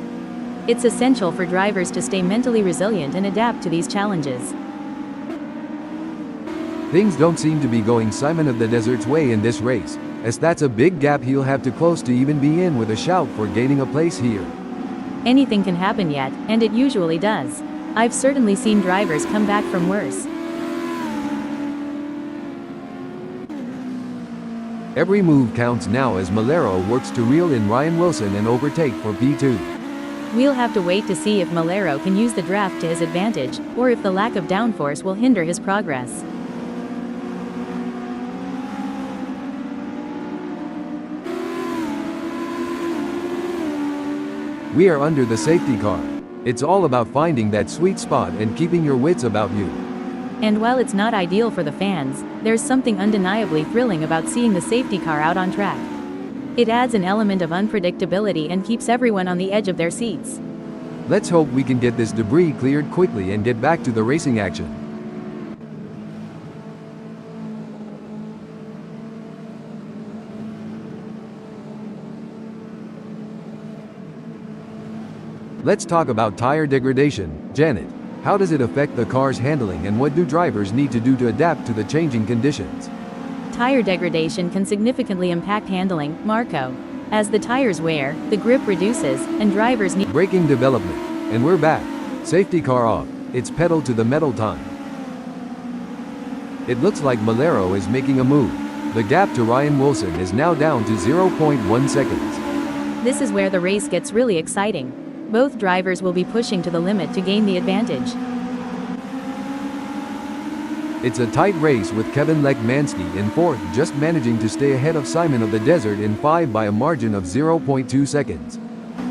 It's essential for drivers to stay mentally resilient and adapt to these challenges. Things don't seem to be going Simon of the Desert's way in this race, as that's a big gap he'll have to close to even be in with a shout for gaining a place here. Anything can happen yet, and it usually does. I've certainly seen drivers come back from worse. Every move counts now as Malero works to reel in Ryan Wilson and overtake for P2. We'll have to wait to see if Malero can use the draft to his advantage, or if the lack of downforce will hinder his progress. We are under the safety car. It's all about finding that sweet spot and keeping your wits about you. And while it's not ideal for the fans, there's something undeniably thrilling about seeing the safety car out on track. It adds an element of unpredictability and keeps everyone on the edge of their seats. Let's hope we can get this debris cleared quickly and get back to the racing action. Let's talk about tire degradation. Janet, how does it affect the car's handling and what do drivers need to do to adapt to the changing conditions? Tire degradation can significantly impact handling, Marco. As the tires wear, the grip reduces, and drivers need Braking development. And we're back. Safety car off. It's pedal to the metal time. It looks like Malero is making a move. The gap to Ryan Wilson is now down to 0.1 seconds. This is where the race gets really exciting. Both drivers will be pushing to the limit to gain the advantage. It's a tight race with Kevin Lekmansky in fourth, just managing to stay ahead of Simon of the Desert in 5 by a margin of 0.2 seconds.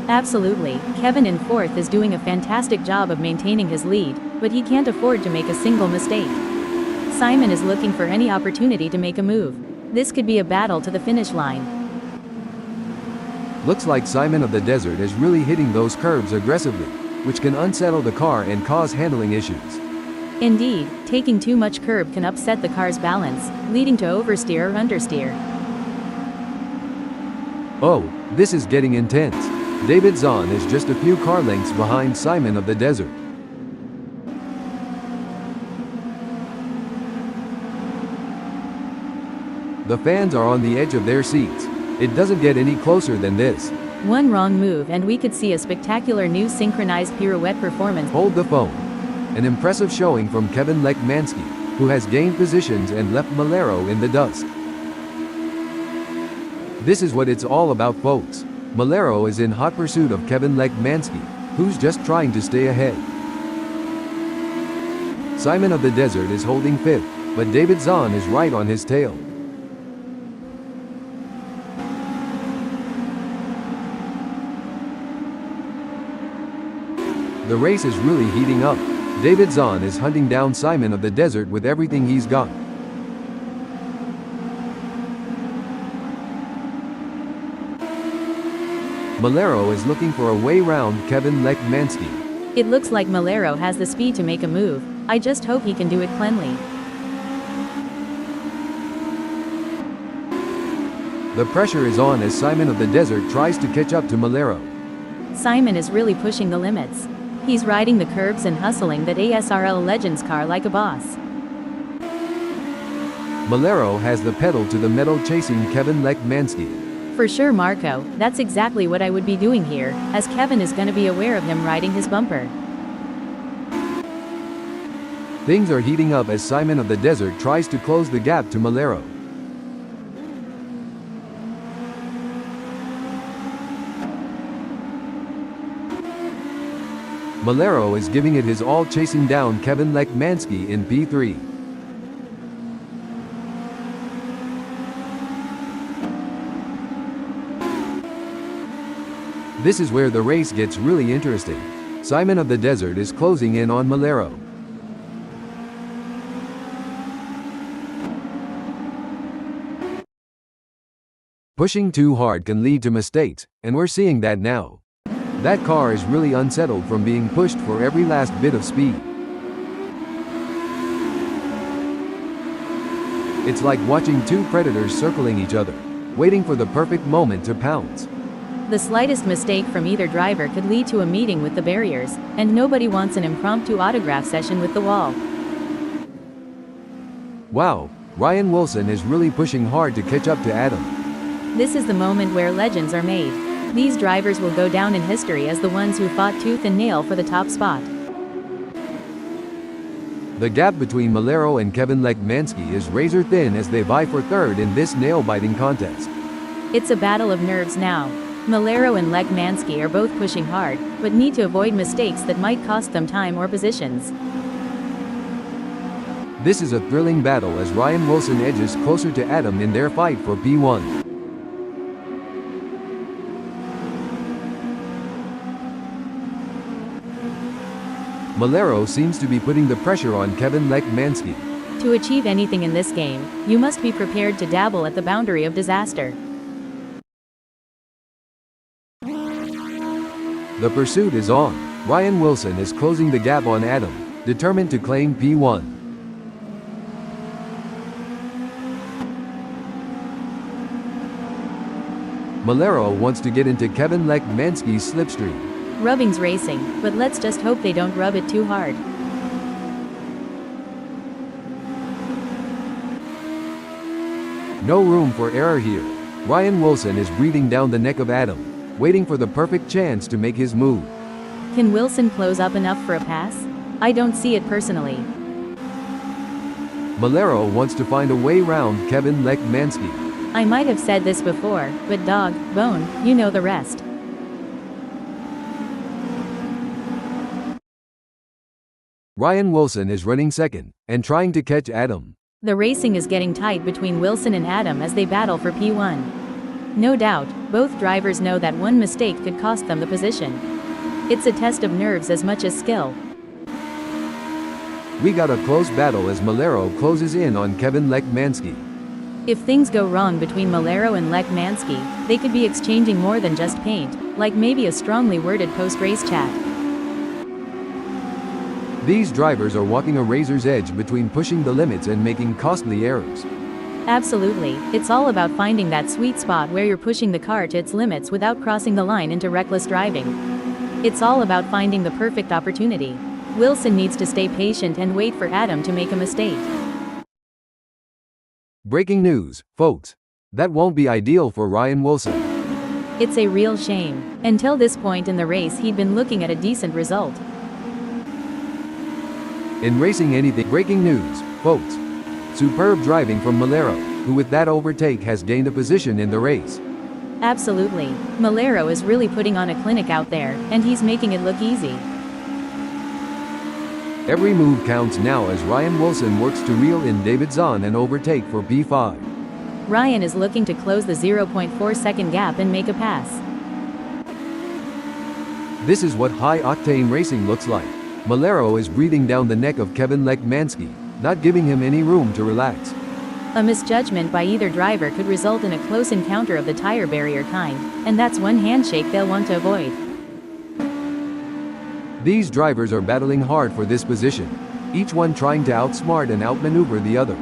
Absolutely, Kevin in fourth is doing a fantastic job of maintaining his lead, but he can't afford to make a single mistake. Simon is looking for any opportunity to make a move. This could be a battle to the finish line. Looks like Simon of the Desert is really hitting those curves aggressively, which can unsettle the car and cause handling issues. Indeed, taking too much curb can upset the car's balance, leading to oversteer or understeer. Oh, this is getting intense. David Zahn is just a few car lengths behind Simon of the Desert. The fans are on the edge of their seats. It doesn't get any closer than this. One wrong move and we could see a spectacular new synchronized pirouette performance. Hold the phone. An impressive showing from Kevin Lekmansky, who has gained positions and left Malero in the dust. This is what it's all about, folks. Malero is in hot pursuit of Kevin Lekmansky, who's just trying to stay ahead. Simon of the Desert is holding fifth, but David Zahn is right on his tail. The race is really heating up. David Zahn is hunting down Simon of the Desert with everything he's got. Malero is looking for a way round Kevin Lekmansky. It looks like Malero has the speed to make a move. I just hope he can do it cleanly. The pressure is on as Simon of the Desert tries to catch up to Malero. Simon is really pushing the limits. He's riding the curbs and hustling that ASRL Legends car like a boss. Malero has the pedal to the metal chasing Kevin Lekmansky. For sure, Marco, that's exactly what I would be doing here, as Kevin is going to be aware of him riding his bumper. Things are heating up as Simon of the Desert tries to close the gap to Malero. Malero is giving it his all, chasing down Kevin Lekmansky in P3. This is where the race gets really interesting. Simon of the Desert is closing in on Malero. Pushing too hard can lead to mistakes, and we're seeing that now. That car is really unsettled from being pushed for every last bit of speed. It's like watching two predators circling each other, waiting for the perfect moment to pounce. The slightest mistake from either driver could lead to a meeting with the barriers, and nobody wants an impromptu autograph session with the wall. Wow, Ryan Wilson is really pushing hard to catch up to Adam. This is the moment where legends are made. These drivers will go down in history as the ones who fought tooth and nail for the top spot. The gap between Malero and Kevin Lekmansky is razor thin as they vie for third in this nail-biting contest. It's a battle of nerves now. Malero and Lekmansky are both pushing hard, but need to avoid mistakes that might cost them time or positions. This is a thrilling battle as Ryan Wilson edges closer to Adam in their fight for P1. Malero seems to be putting the pressure on Kevin Lekmansky. To achieve anything in this game, you must be prepared to dabble at the boundary of disaster. The pursuit is on. Ryan Wilson is closing the gap on Adam, determined to claim P1. Malero wants to get into Kevin Lekmansky's slipstream. Rubbing's racing, but let's just hope they don't rub it too hard. No room for error here. Ryan Wilson is breathing down the neck of Adam, waiting for the perfect chance to make his move. Can Wilson close up enough for a pass? I don't see it personally. Malero wants to find a way round Kevin Lekmansky. I might have said this before, but dog, bone, you know the rest. Ryan Wilson is running second, and trying to catch Adam. The racing is getting tight between Wilson and Adam as they battle for P1. No doubt, both drivers know that one mistake could cost them the position. It's a test of nerves as much as skill. We got a close battle as Malero closes in on Kevin Lekmansky. If things go wrong between Malero and Lekmansky, they could be exchanging more than just paint, like maybe a strongly worded post-race chat. These drivers are walking a razor's edge between pushing the limits and making costly errors. Absolutely, it's all about finding that sweet spot where you're pushing the car to its limits without crossing the line into reckless driving. It's all about finding the perfect opportunity. Wilson needs to stay patient and wait for Adam to make a mistake. Breaking news, folks. That won't be ideal for Ryan Wilson. It's a real shame. Until this point in the race he'd been looking at a decent result. In racing anything, breaking news, folks. Superb driving from Malero, who with that overtake has gained a position in the race. Absolutely. Malero is really putting on a clinic out there, and he's making it look easy. Every move counts now as Ryan Wilson works to reel in David Zahn and overtake for P5. Ryan is looking to close the 0.4 second gap and make a pass. This is what high-octane racing looks like. Malero is breathing down the neck of Kevin Lekmansky, not giving him any room to relax. A misjudgment by either driver could result in a close encounter of the tire barrier kind, and that's one handshake they'll want to avoid. These drivers are battling hard for this position, each one trying to outsmart and outmaneuver the other.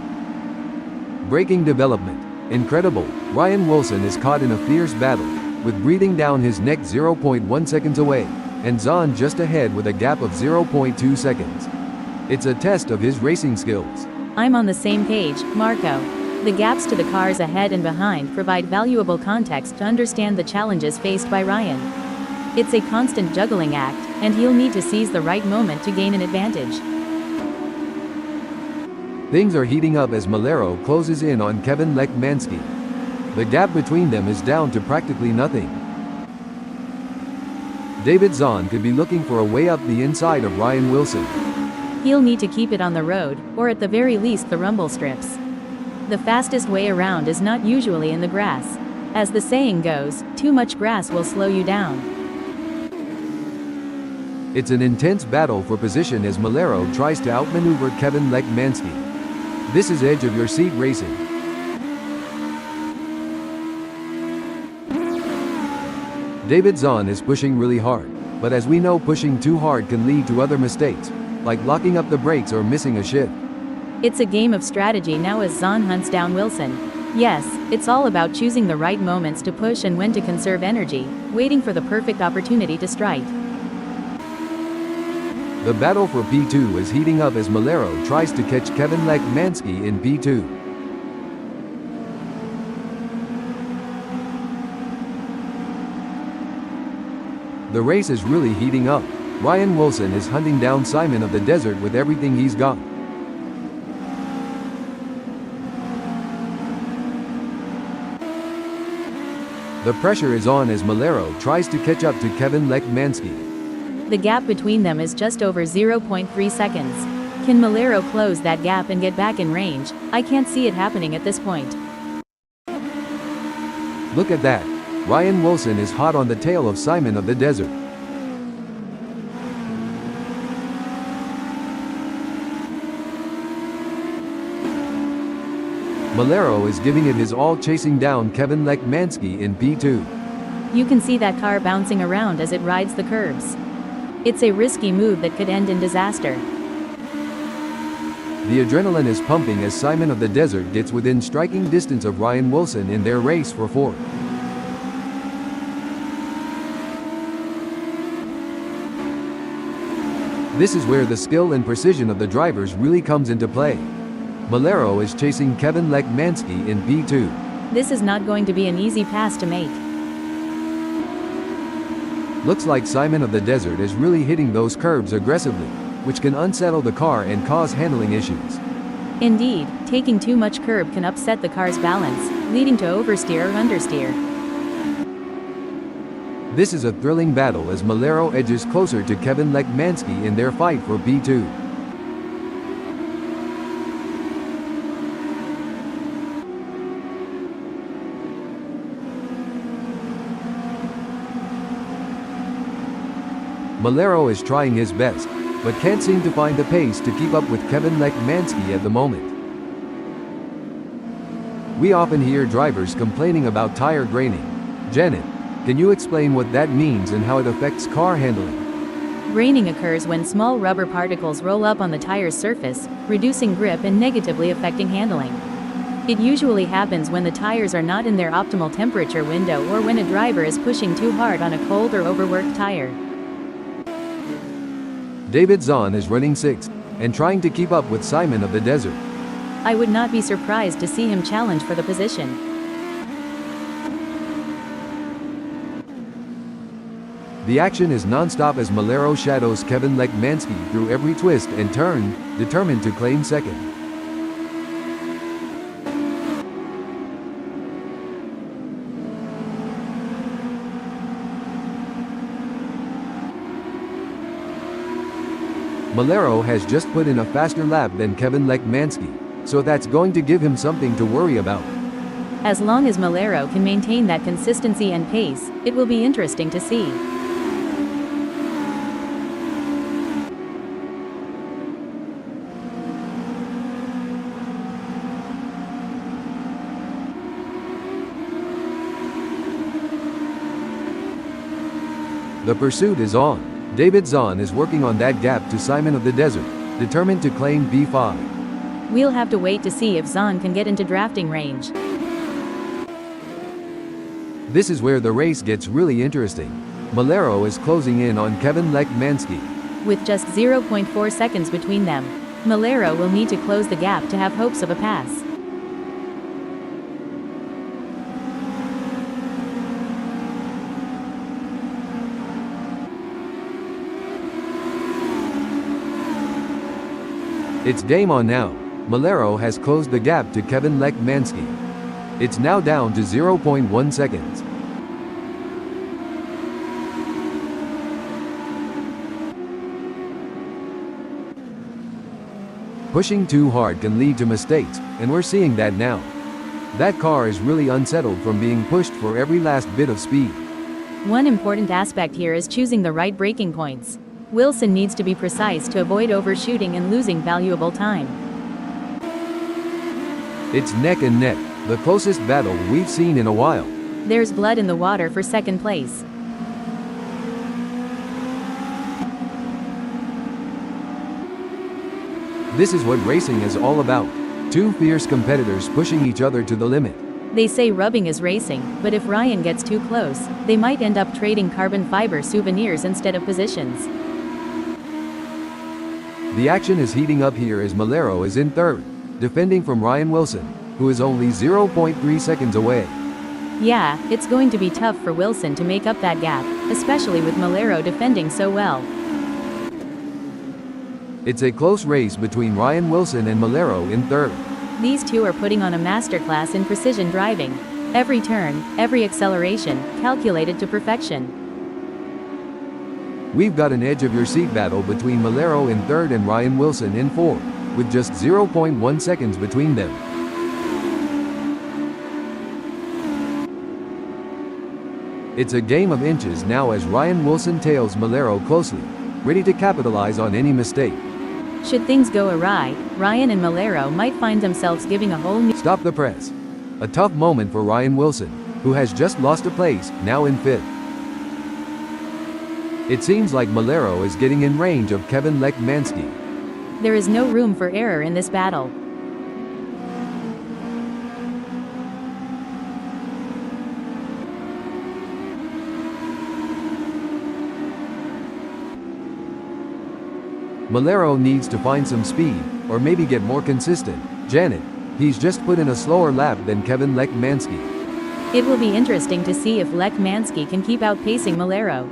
Braking development. Incredible, Ryan Wilson is caught in a fierce battle, with breathing down his neck 0.1 seconds away, and Zahn just ahead with a gap of 0.2 seconds. It's a test of his racing skills. I'm on the same page, Marco. The gaps to the cars ahead and behind provide valuable context to understand the challenges faced by Ryan. It's a constant juggling act, and he'll need to seize the right moment to gain an advantage. Things are heating up as Malero closes in on Kevin Lekmansky. The gap between them is down to practically nothing. David Zahn could be looking for a way up the inside of Ryan Wilson. He'll need to keep it on the road, or at the very least the rumble strips. The fastest way around is not usually in the grass. As the saying goes, too much grass will slow you down. It's an intense battle for position as Malero tries to outmaneuver Kevin Lekmansky. This is edge of your seat racing. David Zahn is pushing really hard, but as we know, pushing too hard can lead to other mistakes, like locking up the brakes or missing a shift. It's a game of strategy now as Zahn hunts down Wilson. Yes, it's all about choosing the right moments to push and when to conserve energy, waiting for the perfect opportunity to strike. The battle for P2 is heating up as Malero tries to catch Kevin Lekmansky in P2. The race is really heating up. Ryan Wilson is hunting down Simon of the Desert with everything he's got. The pressure is on as Malero tries to catch up to Kevin Lekmansky. The gap between them is just over 0.3 seconds. Can Malero close that gap and get back in range? I can't see it happening at this point. Look at that. Ryan Wilson is hot on the tail of Simon of the Desert. Malero is giving it his all chasing down Kevin Lekmansky in P2. You can see that car bouncing around as it rides the curves. It's a risky move that could end in disaster. The adrenaline is pumping as Simon of the Desert gets within striking distance of Ryan Wilson in their race for fourth. This is where the skill and precision of the drivers really comes into play. Malero is chasing Kevin Lekmanski in P2. This is not going to be an easy pass to make. Looks like Simon of the Desert is really hitting those curbs aggressively, which can unsettle the car and cause handling issues. Indeed, taking too much curb can upset the car's balance, leading to oversteer or understeer. This is a thrilling battle as Malero edges closer to Kevin Lekmanski in their fight for P2. Malero is trying his best, but can't seem to find the pace to keep up with Kevin Lekmanski at the moment. We often hear drivers complaining about tire graining. Janet, can you explain what that means and how it affects car handling? Graining occurs when small rubber particles roll up on the tire's surface, reducing grip and negatively affecting handling. It usually happens when the tires are not in their optimal temperature window or when a driver is pushing too hard on a cold or overworked tire. David Zahn is running 6th and trying to keep up with Simon of the Desert. I would not be surprised to see him challenge for the position. The action is non-stop as Malero shadows Kevin Lekmanski through every twist and turn, determined to claim second. Malero has just put in a faster lap than Kevin Lekmanski, so that's going to give him something to worry about. As long as Malero can maintain that consistency and pace, it will be interesting to see. The pursuit is on. David Zahn is working on that gap to Simon of the Desert, determined to claim P5. We'll have to wait to see if Zahn can get into drafting range. This is where the race gets really interesting. Malero is closing in on Kevin Lekmanski. With just 0.4 seconds between them, Malero will need to close the gap to have hopes of a pass. It's game on now. Malero has closed the gap to Kevin Lekmanski. It's now down to 0.1 seconds. Pushing too hard can lead to mistakes, and we're seeing that now. That car is really unsettled from being pushed for every last bit of speed. One important aspect here is choosing the right braking points. Wilson needs to be precise to avoid overshooting and losing valuable time. It's neck and neck, the closest battle we've seen in a while. There's blood in the water for second place. This is what racing is all about. Two fierce competitors pushing each other to the limit. They say rubbing is racing, but if Ryan gets too close, they might end up trading carbon fiber souvenirs instead of positions. The action is heating up here as Malero is in third, defending from Ryan Wilson, who is only 0.3 seconds away. Yeah, it's going to be tough for Wilson to make up that gap, especially with Malero defending so well. It's a close race between Ryan Wilson and Malero in third. These two are putting on a masterclass in precision driving. Every turn, every acceleration, calculated to perfection. We've got an edge-of-your-seat battle between Malero in third and Ryan Wilson in fourth, with just 0.1 seconds between them. It's a game of inches now as Ryan Wilson tails Malero closely, ready to capitalize on any mistake. Should things go awry, Ryan and Malero might find themselves giving a whole new... Stop the press. A tough moment for Ryan Wilson, who has just lost a place, now in fifth. It seems like Malero is getting in range of Kevin Lekmanski. There is no room for error in this battle. Malero needs to find some speed, or maybe get more consistent. Janet, he's just put in a slower lap than Kevin Lekmansky. It will be interesting to see if Lekmansky can keep outpacing Malero.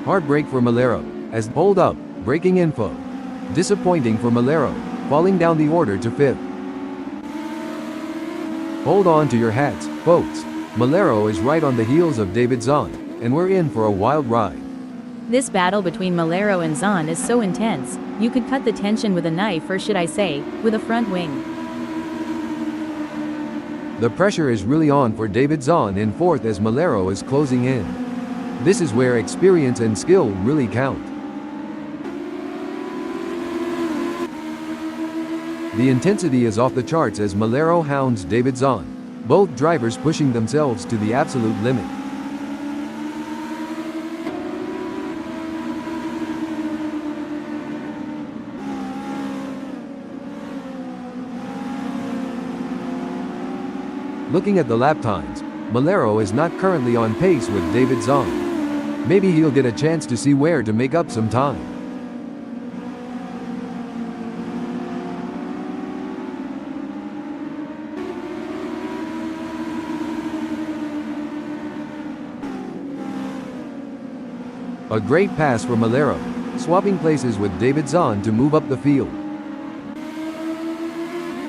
Hard break for Malero, as hold up, braking info. Disappointing for Malero, falling down the order to 5th. Hold on to your hats, folks. Malero is right on the heels of David Zahn, and we're in for a wild ride. This battle between Malero and Zahn is so intense, you could cut the tension with a knife, or should I say, with a front wing. The pressure is really on for David Zahn in 4th as Malero is closing in. This is where experience and skill really count. The intensity is off the charts as Malero hounds David Zahn, both drivers pushing themselves to the absolute limit. Looking at the lap times, Malero is not currently on pace with David Zahn. Maybe he'll get a chance to see where to make up some time. A great pass for Malero, swapping places with David Zahn to move up the field.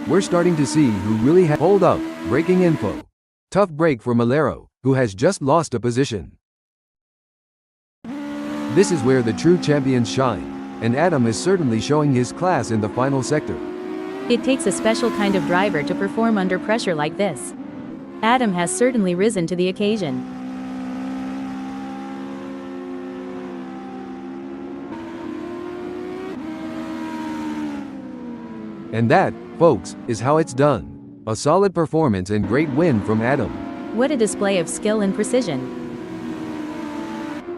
We're starting to see who really has hold up, braking info. Tough break for Malero, who has just lost a position. This is where the true champions shine, and Adam is certainly showing his class in the final sector. It takes a special kind of driver to perform under pressure like this. Adam has certainly risen to the occasion. And that, folks, is how it's done. A solid performance and great win from Adam. What a display of skill and precision.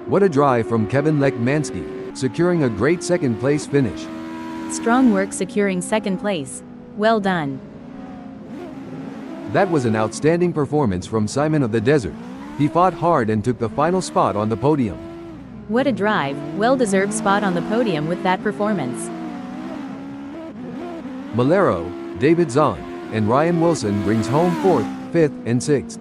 What a drive from Kevin Lekmansky, securing a great second-place finish. Strong work securing second place. Well done. That was an outstanding performance from Simon of the Desert. He fought hard and took the final spot on the podium. What a drive, well-deserved spot on the podium with that performance. Malero, David Zahn, and Ryan Wilson brings home 4th, 5th, and 6th.